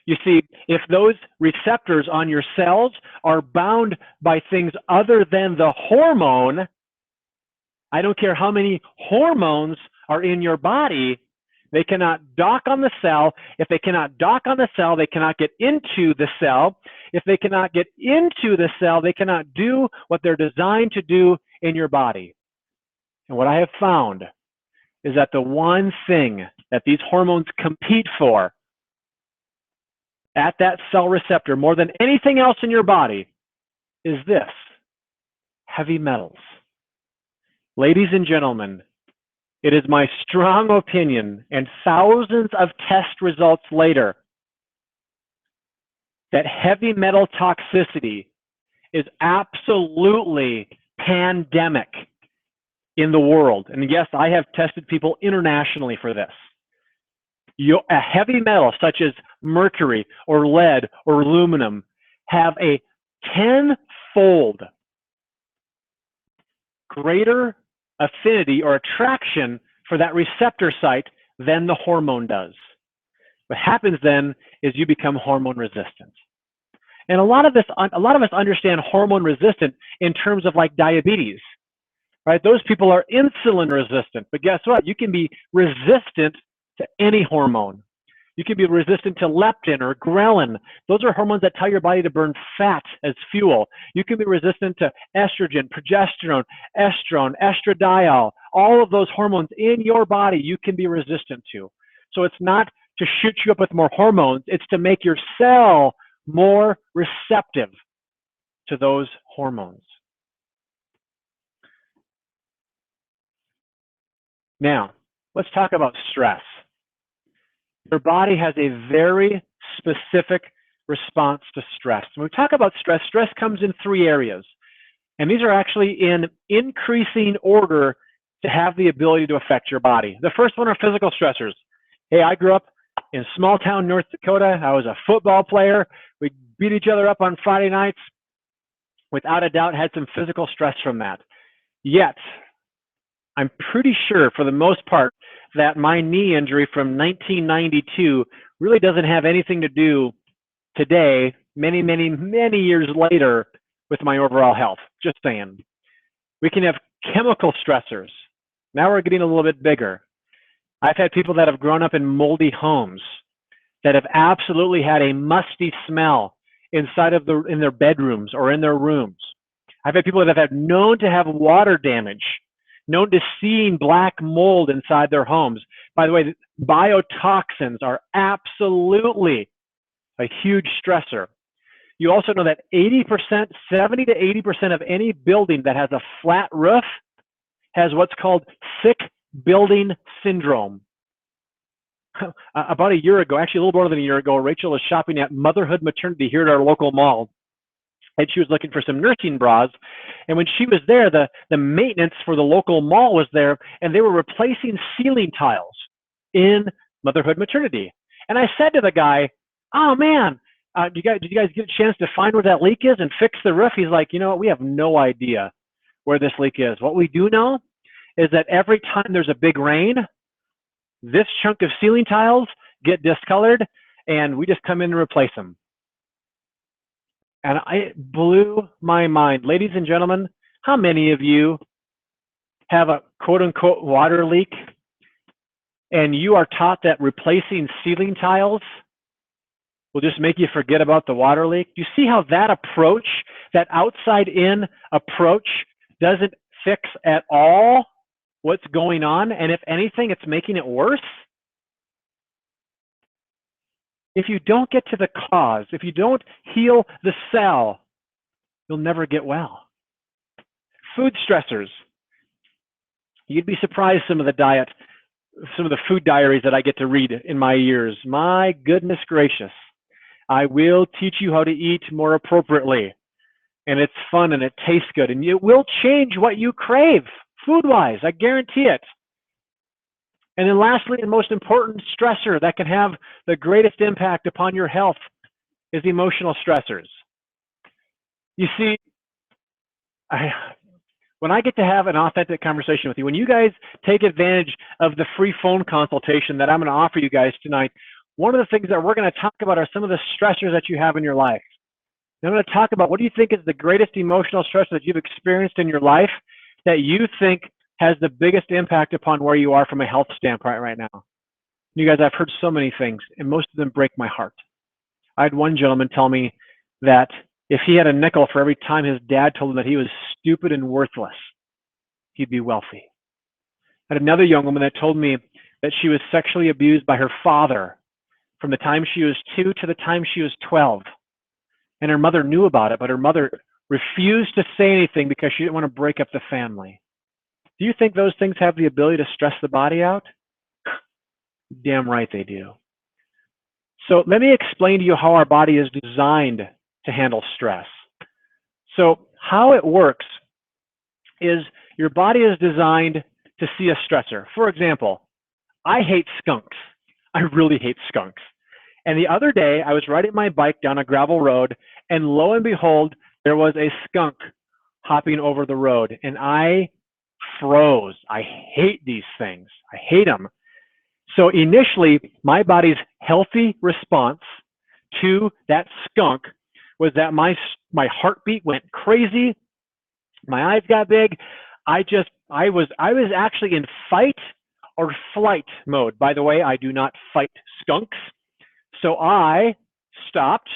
S1: You see, if those receptors on your cells are bound by things other than the hormone, I don't care how many hormones are in your body, they cannot dock on the cell. If they cannot dock on the cell, they cannot get into the cell. If they cannot get into the cell, they cannot do what they're designed to do in your body. And what I have found is that the one thing that these hormones compete for at that cell receptor more than anything else in your body is this: heavy metals. Ladies and gentlemen, it is my strong opinion, and thousands of test results later, that heavy metal toxicity is absolutely pandemic in the world. And yes, I have tested people internationally for this. A heavy metal such as mercury or lead or aluminum have a 10-fold greater affinity or attraction for that receptor site than the hormone does. What happens then is you become hormone resistant. And a lot of us understand hormone resistant in terms of like diabetes, right? Those people are insulin resistant, but guess what? You can be resistant to any hormone. You can be resistant to leptin or ghrelin. Those are hormones that tell your body to burn fat as fuel. You can be resistant to estrogen, progesterone, estrone, estradiol. All of those hormones in your body you can be resistant to. So it's not to shoot you up with more hormones. It's to make your cell more receptive to those hormones. Now, let's talk about stress. Your body has a very specific response to stress. When we talk about stress, stress comes in 3 areas. And these are actually in increasing order to have the ability to affect your body. The first one are physical stressors. Hey, I grew up in small town North Dakota. I was a football player. We beat each other up on Friday nights. Without a doubt, had some physical stress from that. Yet, I'm pretty sure for the most part that my knee injury from 1992 really doesn't have anything to do today, many, many, many years later, with my overall health. Just saying. We can have chemical stressors. Now we're getting a little bit bigger. I've had people that have grown up in moldy homes that have absolutely had a musty smell inside of in their bedrooms or in their rooms. I've had people that have had known to have water damage, known to seeing black mold inside their homes. By the way, biotoxins are absolutely a huge stressor. You also know that 80%, 70 to 80% of any building that has a flat roof has what's called thick building syndrome. About a year ago, actually a little more than a year ago, Rachel was shopping at Motherhood Maternity here at our local mall. And she was looking for some nursing bras. And when she was there, the maintenance for the local mall was there, and they were replacing ceiling tiles in Motherhood Maternity. And I said to the guy, oh man, did you guys get a chance to find where that leak is and fix the roof? He's like, you know what, we have no idea where this leak is. What we do know is that every time there's a big rain, this chunk of ceiling tiles get discolored, and we just come in and replace them. And it blew my mind. Ladies and gentlemen, how many of you have a quote-unquote water leak, and you are taught that replacing ceiling tiles will just make you forget about the water leak? You see how that approach, that outside-in approach, doesn't fix at all what's going on, and if anything, it's making it worse? If you don't get to the cause, if you don't heal the cell, you'll never get well. Food stressors. You'd be surprised some of the food diaries that I get to read in my years. My goodness gracious. I will teach you how to eat more appropriately. And it's fun and it tastes good. And it will change what you crave food-wise. I guarantee it. And then lastly, and most important stressor that can have the greatest impact upon your health is emotional stressors. You see, when I get to have an authentic conversation with you, when you guys take advantage of the free phone consultation that I'm going to offer you guys tonight, one of the things that we're going to talk about are some of the stressors that you have in your life. And I'm going to talk about what do you think is the greatest emotional stressor that you've experienced in your life that you think has the biggest impact upon where you are from a health standpoint right now. You guys, I've heard so many things, and most of them break my heart. I had one gentleman tell me that if he had a nickel for every time his dad told him that he was stupid and worthless, he'd be wealthy. I had another young woman that told me that she was sexually abused by her father from the time she was 2 to the time she was 12. And her mother knew about it, but her mother refused to say anything because she didn't want to break up the family. Do you think those things have the ability to stress the body out? Damn right they do. So let me explain to you how our body is designed to handle stress. So how it works is your body is designed to see a stressor. For example, I hate skunks. I really hate skunks. And the other day, I was riding my bike down a gravel road, and lo and behold, there was a skunk hopping over the road, and I froze. I hate these things. I hate them. So initially, my body's healthy response to that skunk was that my heartbeat went crazy, my eyes got big. I was actually in fight or flight mode. By the way, I do not fight skunks. So I stopped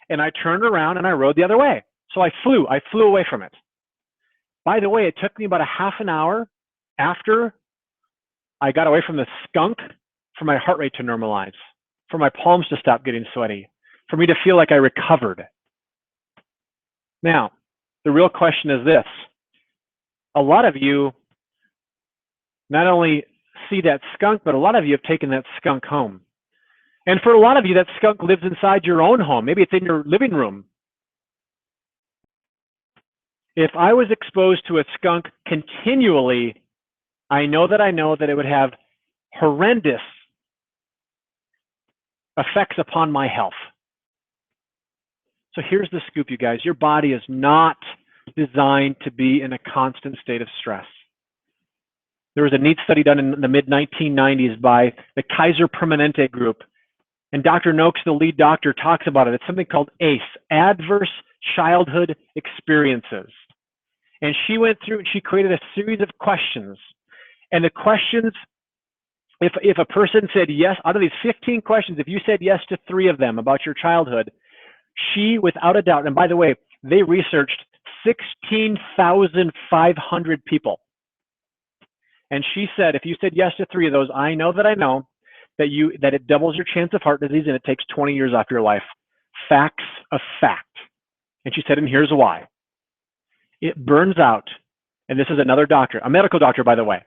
S1: and I turned around and I rode the other way. So I flew away from it. By the way, it took me about a half an hour after I got away from the skunk for my heart rate to normalize, for my palms to stop getting sweaty, for me to feel like I recovered. Now, the real question is this. A lot of you not only see that skunk, but a lot of you have taken that skunk home. And for a lot of you, that skunk lives inside your own home. Maybe it's in your living room. If I was exposed to a skunk continually, I know that it would have horrendous effects upon my health. So here's the scoop, you guys. Your body is not designed to be in a constant state of stress. There was a neat study done in the mid-1990s by the Kaiser Permanente group. And Dr. Noakes, the lead doctor, talks about it. It's something called ACE, Adverse Childhood Experiences. And she went through and she created a series of questions. And the questions, if a person said yes, out of these 15 questions, if you said yes to 3 of them about your childhood, she, without a doubt, and by the way, they researched 16,500 people. And she said, if you said yes to 3 of those, I know that it doubles your chance of heart disease and it takes 20 years off your life. Facts of fact. And she said, and here's why. It burns out, and this is another doctor, a medical doctor, by the way.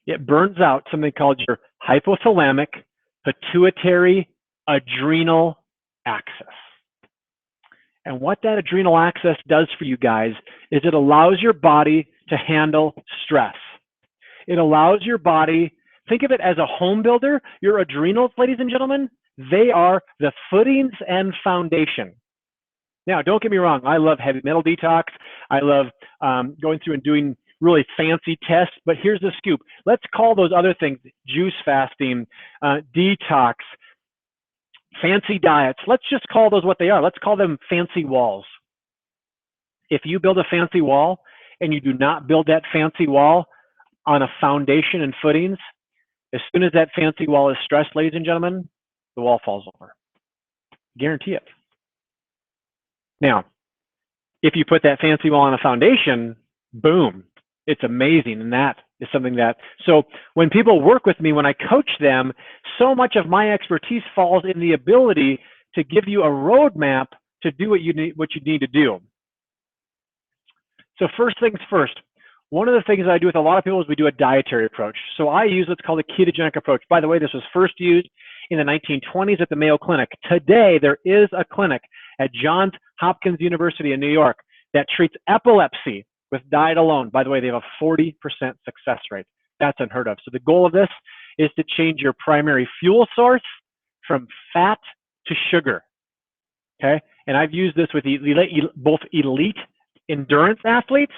S1: It burns out something called your hypothalamic pituitary adrenal axis. And what that adrenal axis does for you guys is it allows your body to handle stress. It allows your body, think of it as a home builder. Your adrenals, ladies and gentlemen, they are the footings and foundation. Now, don't get me wrong. I love heavy metal detox. I love going through and doing really fancy tests. But here's the scoop. Let's call those other things juice fasting, detox, fancy diets. Let's just call those what they are. Let's call them fancy walls. If you build a fancy wall and you do not build that fancy wall on a foundation and footings, as soon as that fancy wall is stressed, ladies and gentlemen, the wall falls over. Guarantee it. Now, if you put that fancy wall on a foundation, boom, it's amazing. And that is something that, so when people work with me, when I coach them, so much of my expertise falls in the ability to give you a roadmap to do what you need to do. So first things first, one of the things that I do with a lot of people is we do a dietary approach. So I use what's called a ketogenic approach. By the way, this was first used in the 1920s at the Mayo Clinic. Today, there is a clinic at Johns Hopkins University in New York that treats epilepsy with diet alone. By the way, they have a 40% success rate. That's unheard of. So the goal of this is to change your primary fuel source from fat to sugar. Okay? And I've used this with both elite endurance athletes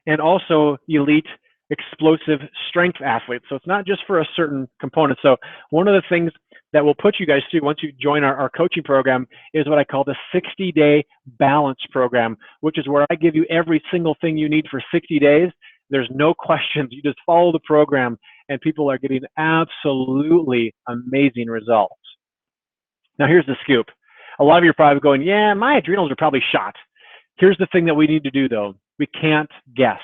S1: and also elite explosive strength athletes. So it's not just for a certain component. So one of the things that will put you guys through once you join our coaching program is what I call the 60-day balance program, which is where I give you every single thing you need for 60 days. There's no questions. You just follow the program and people are getting absolutely amazing results. Now here's the scoop. A lot of you are probably going, yeah, my adrenals are probably shot. Here's the thing that we need to do though. We can't guess.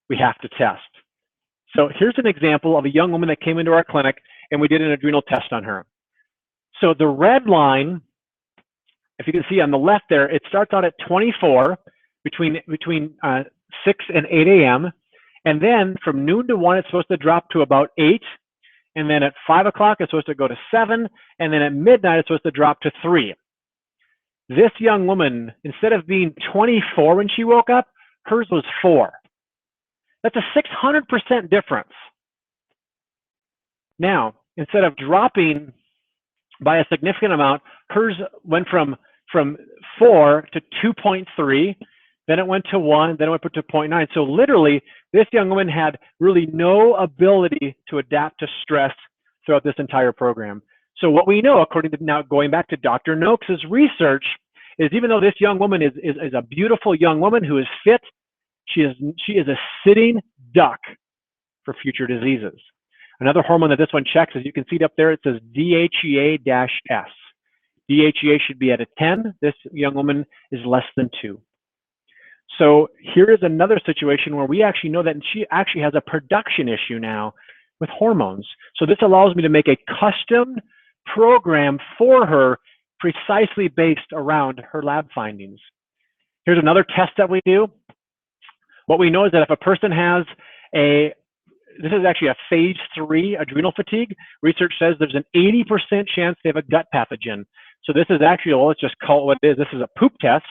S1: We have to test. So here's an example of a young woman that came into our clinic and we did an adrenal test on her. So the red line, if you can see on the left there, it starts out at 24 between 6 and 8 a.m. And then from noon to 1, it's supposed to drop to about 8. And then at 5 o'clock, it's supposed to go to 7. And then at midnight, it's supposed to drop to 3. This young woman, instead of being 24 when she woke up, hers was 4. That's a 600% difference. Now, instead of dropping by a significant amount. Hers went from 4 to 2.3, then it went to 1, then it went to 0.9. So literally, this young woman had really no ability to adapt to stress throughout this entire program. So what we know, according to now going back to Dr. Noakes' research, is even though this young woman is a beautiful young woman who is fit, she is a sitting duck for future diseases. Another hormone that this one checks, as you can see it up there, it says DHEA-S. DHEA should be at a 10. This young woman is less than 2. So here is another situation where we actually know that she actually has a production issue now with hormones. So this allows me to make a custom program for her precisely based around her lab findings. Here's another test that we do. What we know is that if a person has this is actually a phase 3 adrenal fatigue, research says there's an 80% chance they have a gut pathogen. So this is actually, well, let's just call it what it is. This is a poop test.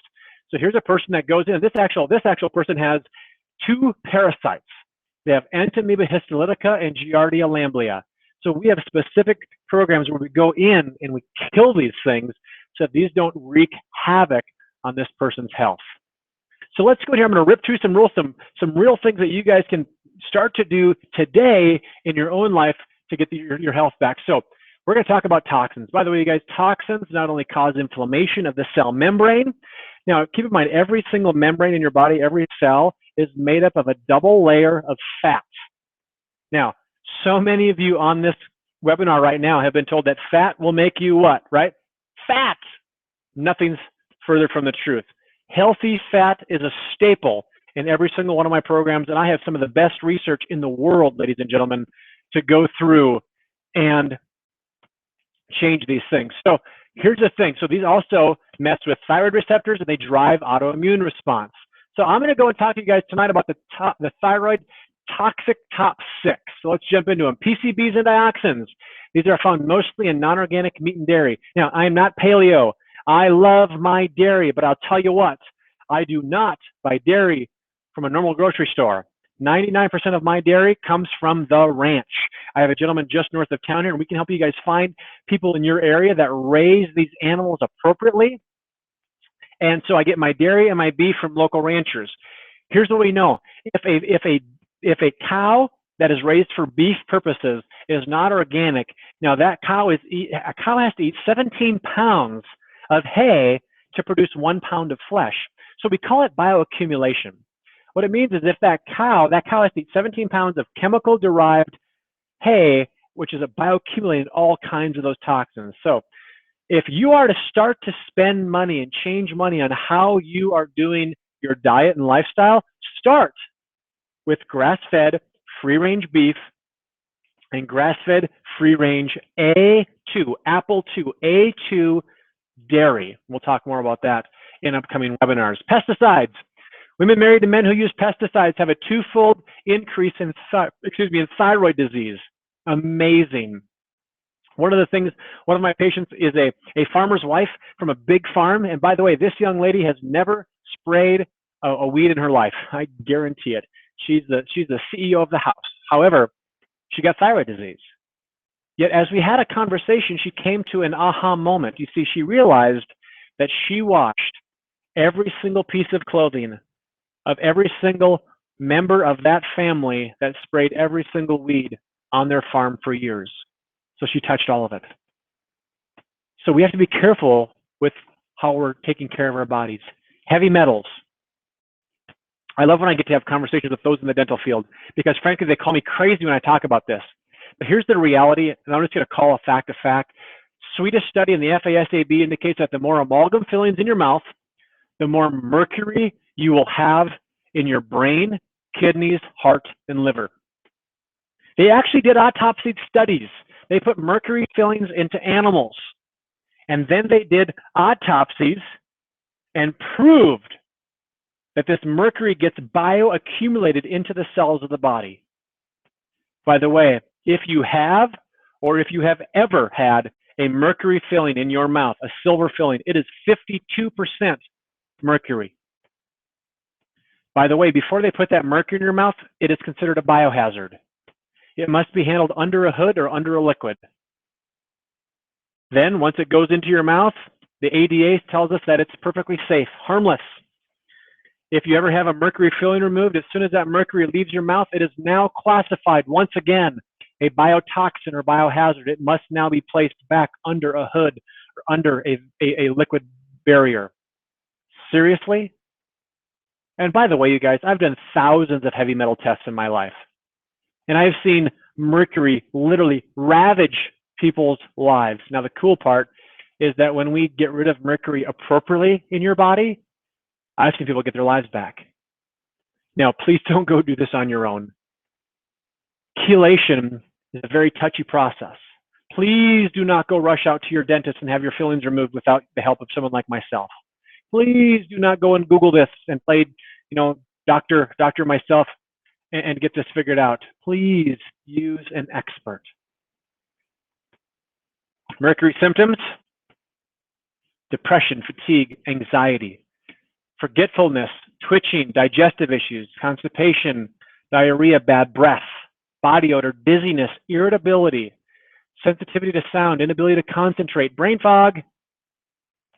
S1: So here's a person that goes in, this actual person has 2 parasites. They have Entamoeba histolytica and Giardia lamblia. So we have specific programs where we go in and we kill these things so that these don't wreak havoc on this person's health. So let's go here. I'm going to rip through some real things that you guys can start to do today in your own life to get your health back. So we're going to talk about toxins. By the way, you guys, toxins not only cause inflammation of the cell membrane. Now, keep in mind, every single membrane in your body, every cell is made up of a double layer of fat. Now, so many of you on this webinar right now have been told that fat will make you what, right? Fat. Nothing's further from the truth. Healthy fat is a staple in every single one of my programs, and I have some of the best research in the world, ladies and gentlemen, to go through and change these things. So here's the thing. So these also mess with thyroid receptors, and they drive autoimmune response. So I'm going to go and talk to you guys tonight about the thyroid toxic top 6. So let's jump into them. PCBs and dioxins. These are found mostly in non-organic meat and dairy. Now, I am not paleo. I love my dairy, but I'll tell you what, I do not buy dairy from a normal grocery store. 99% of my dairy comes from the ranch. I have a gentleman just north of town here, and we can help you guys find people in your area that raise these animals appropriately. And so I get my dairy and my beef from local ranchers. Here's what we know. If a cow that is raised for beef purposes is not organic, now that cow has to eat 17 pounds of hay to produce 1 pound of flesh. So we call it bioaccumulation. What it means is if that cow has to eat 17 pounds of chemical derived hay, which is a bioaccumulating all kinds of those toxins. So if you are to start to spend money and change money on how you are doing your diet and lifestyle, start with grass-fed free-range beef and grass-fed free-range A2, Apple 2, A2 dairy. We'll talk more about that in upcoming webinars. Pesticides. Women married to men who use pesticides have a 2-fold increase in thyroid disease. Amazing. One of my patients is a farmer's wife from a big farm. And by the way, this young lady has never sprayed a weed in her life. I guarantee it. She's the CEO of the house. However, she got thyroid disease. Yet as we had a conversation, she came to an aha moment. You see, she realized that she washed every single piece of clothing of every single member of that family that sprayed every single weed on their farm for years. So she touched all of it. So we have to be careful with how we're taking care of our bodies. Heavy metals. I love when I get to have conversations with those in the dental field because frankly, they call me crazy when I talk about this. But here's the reality, and I'm just going to call a fact a fact. Swedish study in the FASAB indicates that the more amalgam fillings in your mouth, the more mercury you will have in your brain, kidneys, heart, and liver. They actually did autopsy studies. They put mercury fillings into animals, and then they did autopsies and proved that this mercury gets bioaccumulated into the cells of the body. By the way, if you have or if you have ever had a mercury filling in your mouth, a silver filling, it is 52% mercury. By the way, before they put that mercury in your mouth, it is considered a biohazard. It must be handled under a hood or under a liquid. Then once it goes into your mouth, the ADA tells us that it's perfectly safe, harmless. If you ever have a mercury filling removed, as soon as that mercury leaves your mouth, it is now classified once again a biotoxin or biohazard. It must now be placed back under a hood or under a liquid barrier. Seriously? And by the way, you guys, I've done thousands of heavy metal tests in my life. And I've seen mercury literally ravage people's lives. Now, the cool part is that when we get rid of mercury appropriately in your body, I've seen people get their lives back. Now, please don't go do this on your own. Chelation is a very touchy process. Please do not go rush out to your dentist and have your fillings removed without the help of someone like myself. Please do not go and Google this and play, doctor myself and get this figured out. Please use an expert. Mercury symptoms: depression, fatigue, anxiety, forgetfulness, twitching, digestive issues, constipation, diarrhea, bad breath, body odor, dizziness, irritability, sensitivity to sound, inability to concentrate, brain fog,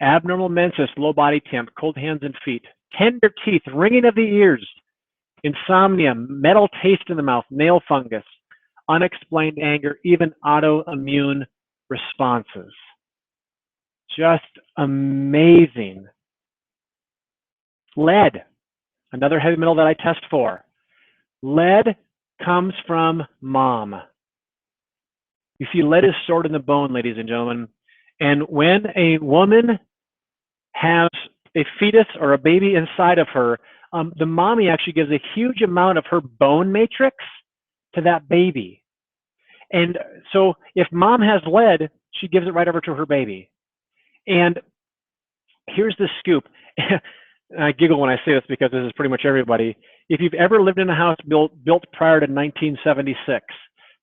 S1: abnormal menses, low body temp, cold hands and feet, tender teeth, ringing of the ears, insomnia, metal taste in the mouth, nail fungus, unexplained anger, even autoimmune responses. Just amazing. Lead, another heavy metal that I test for. Lead comes from mom. You see, lead is stored in the bone, ladies and gentlemen. And when a woman has a fetus or a baby inside of her, the mommy actually gives a huge amount of her bone matrix to that baby. And so if mom has lead, she gives it right over to her baby. And here's the scoop. I giggle when I say this because this is pretty much everybody. If you've ever lived in a house built prior to 1976,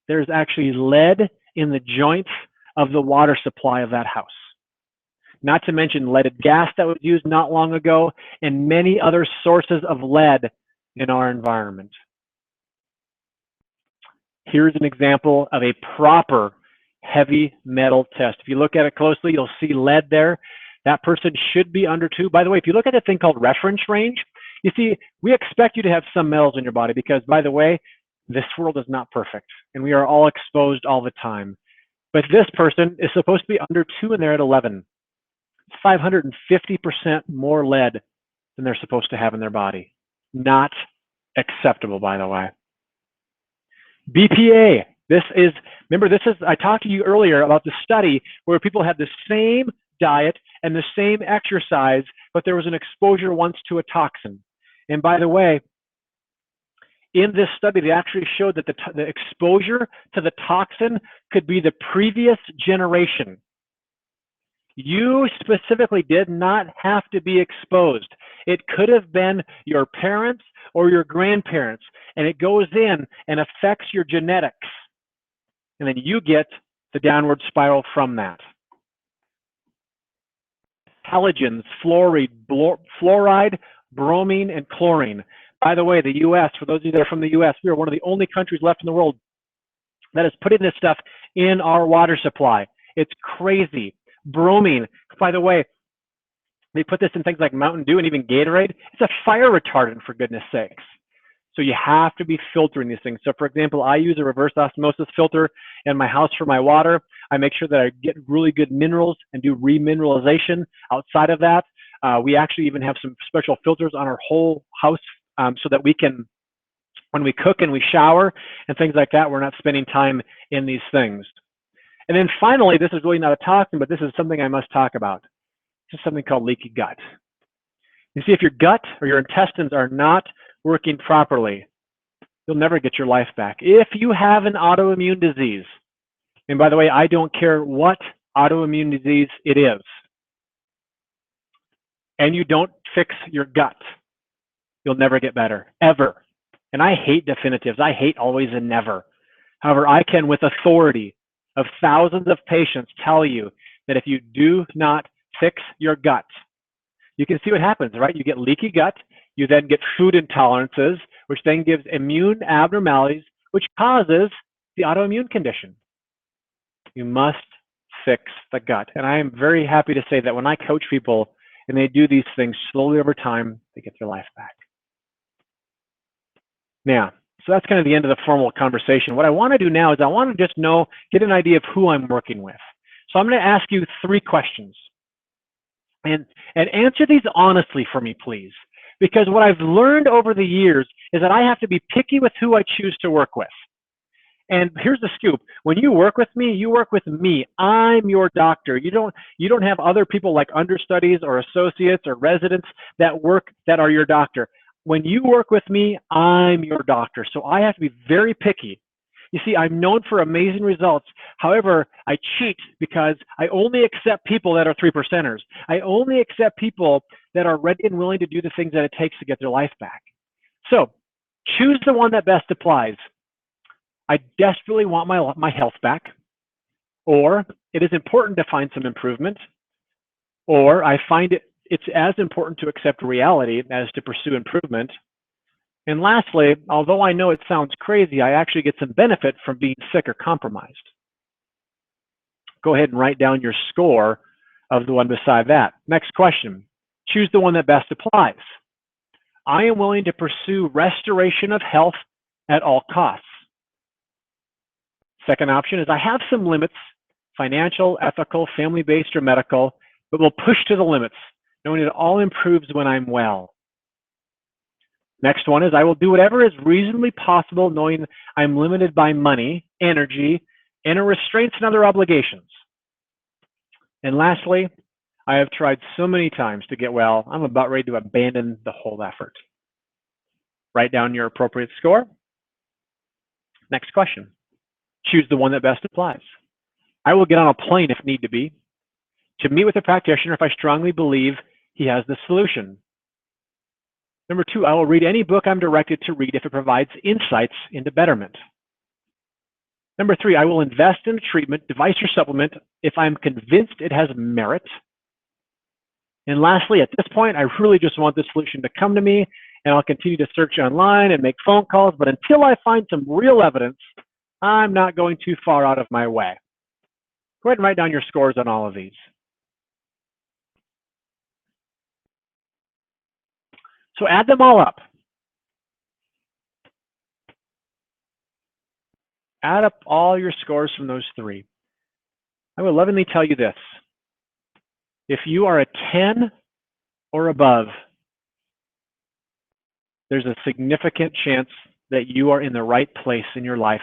S1: there's actually lead in the joints of the water supply of that house. Not to mention leaded gas that was used not long ago, and many other sources of lead in our environment. Here's an example of a proper heavy metal test. If you look at it closely, you'll see lead there. That person should be under 2. By the way, if you look at a thing called reference range, you see, we expect you to have some metals in your body because, by the way, this world is not perfect, and we are all exposed all the time. But this person is supposed to be under 2, and they're at 11. It's 550% more lead than they're supposed to have in their body. Not acceptable, by the way. BPA. I talked to you earlier about the study where people had the same diet and the same exercise, but there was an exposure once to a toxin. And by the way, in this study, they actually showed that the exposure to the toxin could be the previous generation. You specifically did not have to be exposed. It could have been your parents or your grandparents, and it goes in and affects your genetics. And then you get the downward spiral from that. Halogens, fluoride, bromine, and chlorine. By the way, the U.S., for those of you that are from the U.S., we are one of the only countries left in the world that is putting this stuff in our water supply. It's crazy. Bromine, by the way, they put this in things like Mountain Dew and even Gatorade. It's a fire retardant, for goodness sakes. So you have to be filtering these things. So for example, I use a reverse osmosis filter in my house for my water. I make sure that I get really good minerals and do remineralization outside of that. We actually even have some special filters on our whole house so that we can, when we cook and we shower and things like that, we're not spending time in these things. And then finally, this is really not a toxin, but this is something I must talk about. This is something called leaky gut. You see, if your gut or your intestines are not working properly, you'll never get your life back. If you have an autoimmune disease, and by the way, I don't care what autoimmune disease it is, and you don't fix your gut, you'll never get better, ever. And I hate definitives. I hate always and never. However, I can, with authority of thousands of patients, tell you that if you do not fix your gut, you can see what happens, right? You get leaky gut. You then get food intolerances, which then gives immune abnormalities, which causes the autoimmune condition. You must fix the gut. And I am very happy to say that when I coach people and they do these things slowly over time, they get their life back. Now, so that's kind of the end of the formal conversation. What I want to do now is I want to just get an idea of who I'm working with. So I'm going to ask you 3 questions. And answer these honestly for me, please. Because what I've learned over the years is that I have to be picky with who I choose to work with. And here's the scoop. When you work with me, you work with me. I'm your doctor. You don't have other people like understudies or associates or residents that are your doctor. When you work with me, I'm your doctor. So I have to be very picky. You see, I'm known for amazing results. However, I cheat because I only accept people that are 3%ers. I only accept people that are ready and willing to do the things that it takes to get their life back. So choose the one that best applies. I desperately want my health back, or it is important to find some improvement, or I find it's as important to accept reality as to pursue improvement. And lastly, although I know it sounds crazy, I actually get some benefit from being sick or compromised. Go ahead and write down your score of the one beside that. Next question, choose the one that best applies. I am willing to pursue restoration of health at all costs. Second option is I have some limits, financial, ethical, family-based, or medical, but will push to the limits, knowing it all improves when I'm well. Next one is I will do whatever is reasonably possible, knowing I'm limited by money, energy, inner restraints, and other obligations. And lastly, I have tried so many times to get well, I'm about ready to abandon the whole effort. Write down your appropriate score. Next question. Choose the one that best applies. I will get on a plane if need to be, to meet with a practitioner if I strongly believe he has the solution. Number 2, I will read any book I'm directed to read if it provides insights into betterment. Number 3, I will invest in a treatment, device, or supplement if I'm convinced it has merit. And lastly, at this point, I really just want the solution to come to me, and I'll continue to search online and make phone calls, but until I find some real evidence, I'm not going too far out of my way. Go ahead and write down your scores on all of these. So add them all up. Add up all your scores from those 3. I will lovingly tell you this. If you are a 10 or above, there's a significant chance that you are in the right place in your life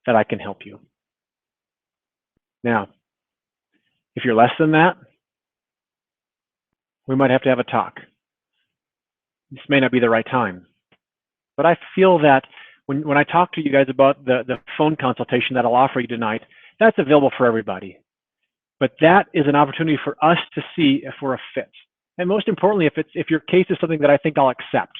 S1: that I can help you. Now, if you're less than that, we might have to have a talk. This may not be the right time. But I feel that when I talk to you guys about the phone consultation that I'll offer you tonight, that's available for everybody. But that is an opportunity for us to see if we're a fit. And most importantly, if your case is something that I think I'll accept.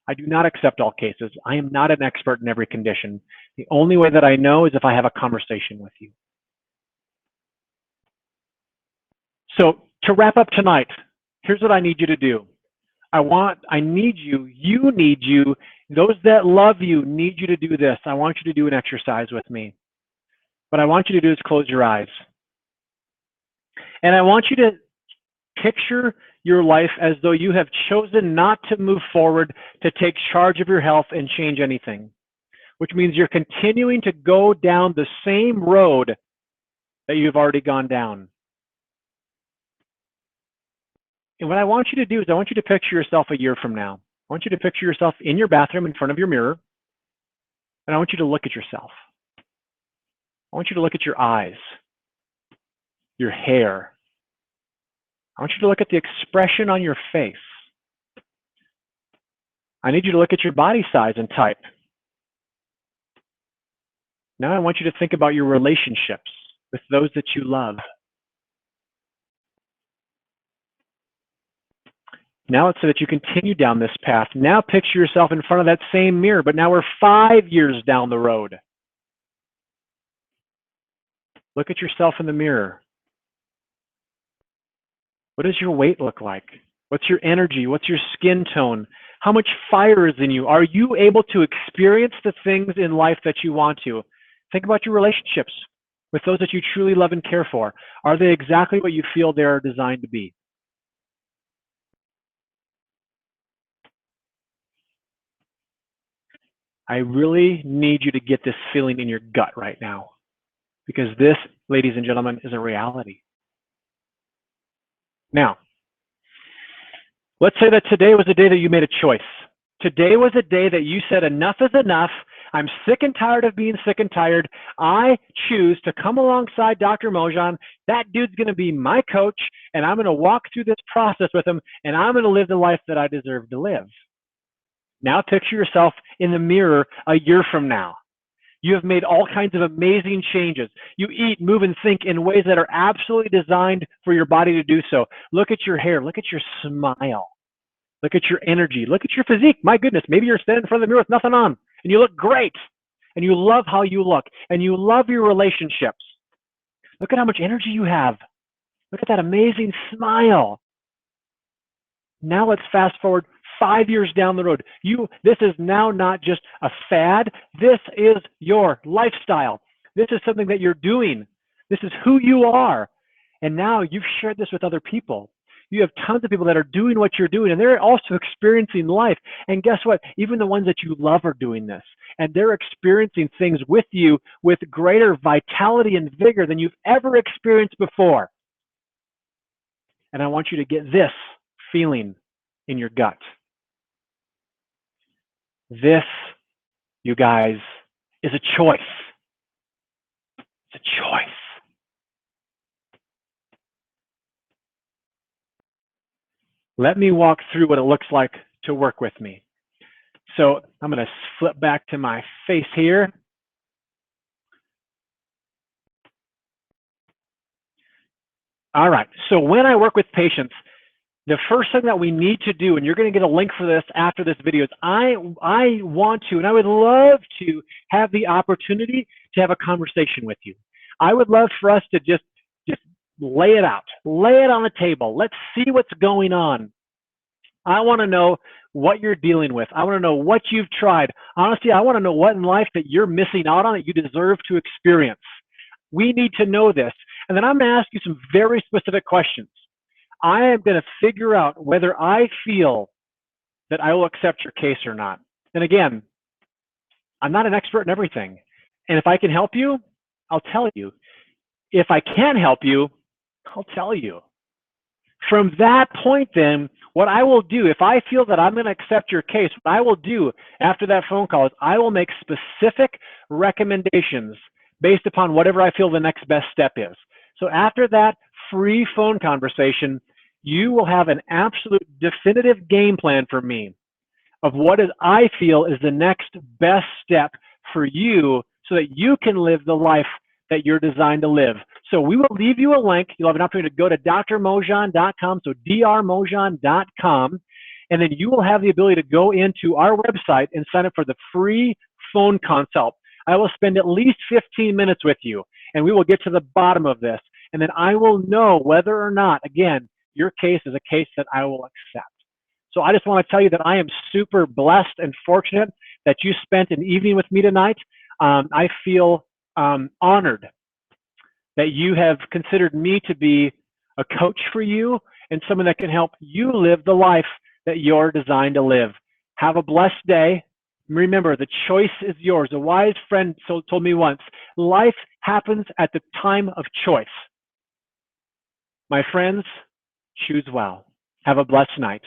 S1: I do not accept all cases. I am not an expert in every condition. The only way that I know is if I have a conversation with you. So to wrap up tonight, here's what I need you to do. I need you, those that love you need you to do this. I want you to do an exercise with me. What I want you to do is close your eyes. And I want you to picture your life as though you have chosen not to move forward to take charge of your health and change anything, which means you're continuing to go down the same road that you've already gone down. And what I want you to do is I want you to picture yourself a year from now. I want you to picture yourself in your bathroom in front of your mirror, and I want you to look at yourself. I want you to look at your eyes, your hair. I want you to look at the expression on your face. I need you to look at your body size and type. Now I want you to think about your relationships with those that you love. Now it's so that you continue down this path. Now picture yourself in front of that same mirror, but now we're 5 years down the road. Look at yourself in the mirror. What does your weight look like? What's your energy? What's your skin tone? How much fire is in you? Are you able to experience the things in life that you want to? Think about your relationships with those that you truly love and care for? Are they exactly what you feel they're designed to be? I really need you to get this feeling in your gut right now, because this, ladies and gentlemen, is a reality. Now, let's say that today was a day that you made a choice. Today was a day that you said, enough is enough. I'm sick and tired of being sick and tired. I choose to come alongside Dr. Mojan. That dude's going to be my coach, and I'm going to walk through this process with him, and I'm going to live the life that I deserve to live. Now picture yourself in the mirror a year from now. You have made all kinds of amazing changes. You eat, move, and think in ways that are absolutely designed for your body to do so. Look at your hair. Look at your smile. Look at your energy. Look at your physique. My goodness, maybe you're standing in front of the mirror with nothing on, and you look great, and you love how you look, and you love your relationships. Look at how much energy you have. Look at that amazing smile. Now let's fast forward 5 years down the road. This is now not just a fad. This is your lifestyle. This is something that you're doing. This is who you are. And now you've shared this with other people. You have tons of people that are doing what you're doing, and they're also experiencing life. And guess what? Even the ones that you love are doing this. And they're experiencing things with you with greater vitality and vigor than you've ever experienced before. And I want you to get this feeling in your gut. This, you guys, is a choice. It's a choice. Let me walk through what it looks like to work with me. So I'm going to flip back to my face here. All right. So when I work with patients, the first thing that we need to do, and you're going to get a link for this after this video, is I want to, and I would love to have the opportunity to have a conversation with you. I would love for us to just lay it out, lay it on the table. Let's see what's going on. I want to know what you're dealing with. I want to know what you've tried. Honestly, I want to know what in life that you're missing out on that you deserve to experience. We need to know this. And then I'm going to ask you some very specific questions. I am going to figure out whether I feel that I will accept your case or not. And again, I'm not an expert in everything. And if I can help you, I'll tell you. If I can't help you, I'll tell you. From that point then, what I will do, if I feel that I'm going to accept your case, what I will do after that phone call is I will make specific recommendations based upon whatever I feel the next best step is. So after that free phone conversation, you will have an absolute definitive game plan for me of what is I feel is the next best step for you so that you can live the life that you're designed to live. So we will leave you a link. You'll have an opportunity to go to drmojan.com, so drmojan.com, and then you will have the ability to go into our website and sign up for the free phone consult. I will spend at least 15 minutes with you, and we will get to the bottom of this. And then I will know whether or not, again, your case is a case that I will accept. So I just want to tell you that I am super blessed and fortunate that you spent an evening with me tonight. I feel honored that you have considered me to be a coach for you and someone that can help you live the life that you're designed to live. Have a blessed day. Remember, the choice is yours. A wise friend told me once, life happens at the time of choice. My friends, choose well. Have a blessed night.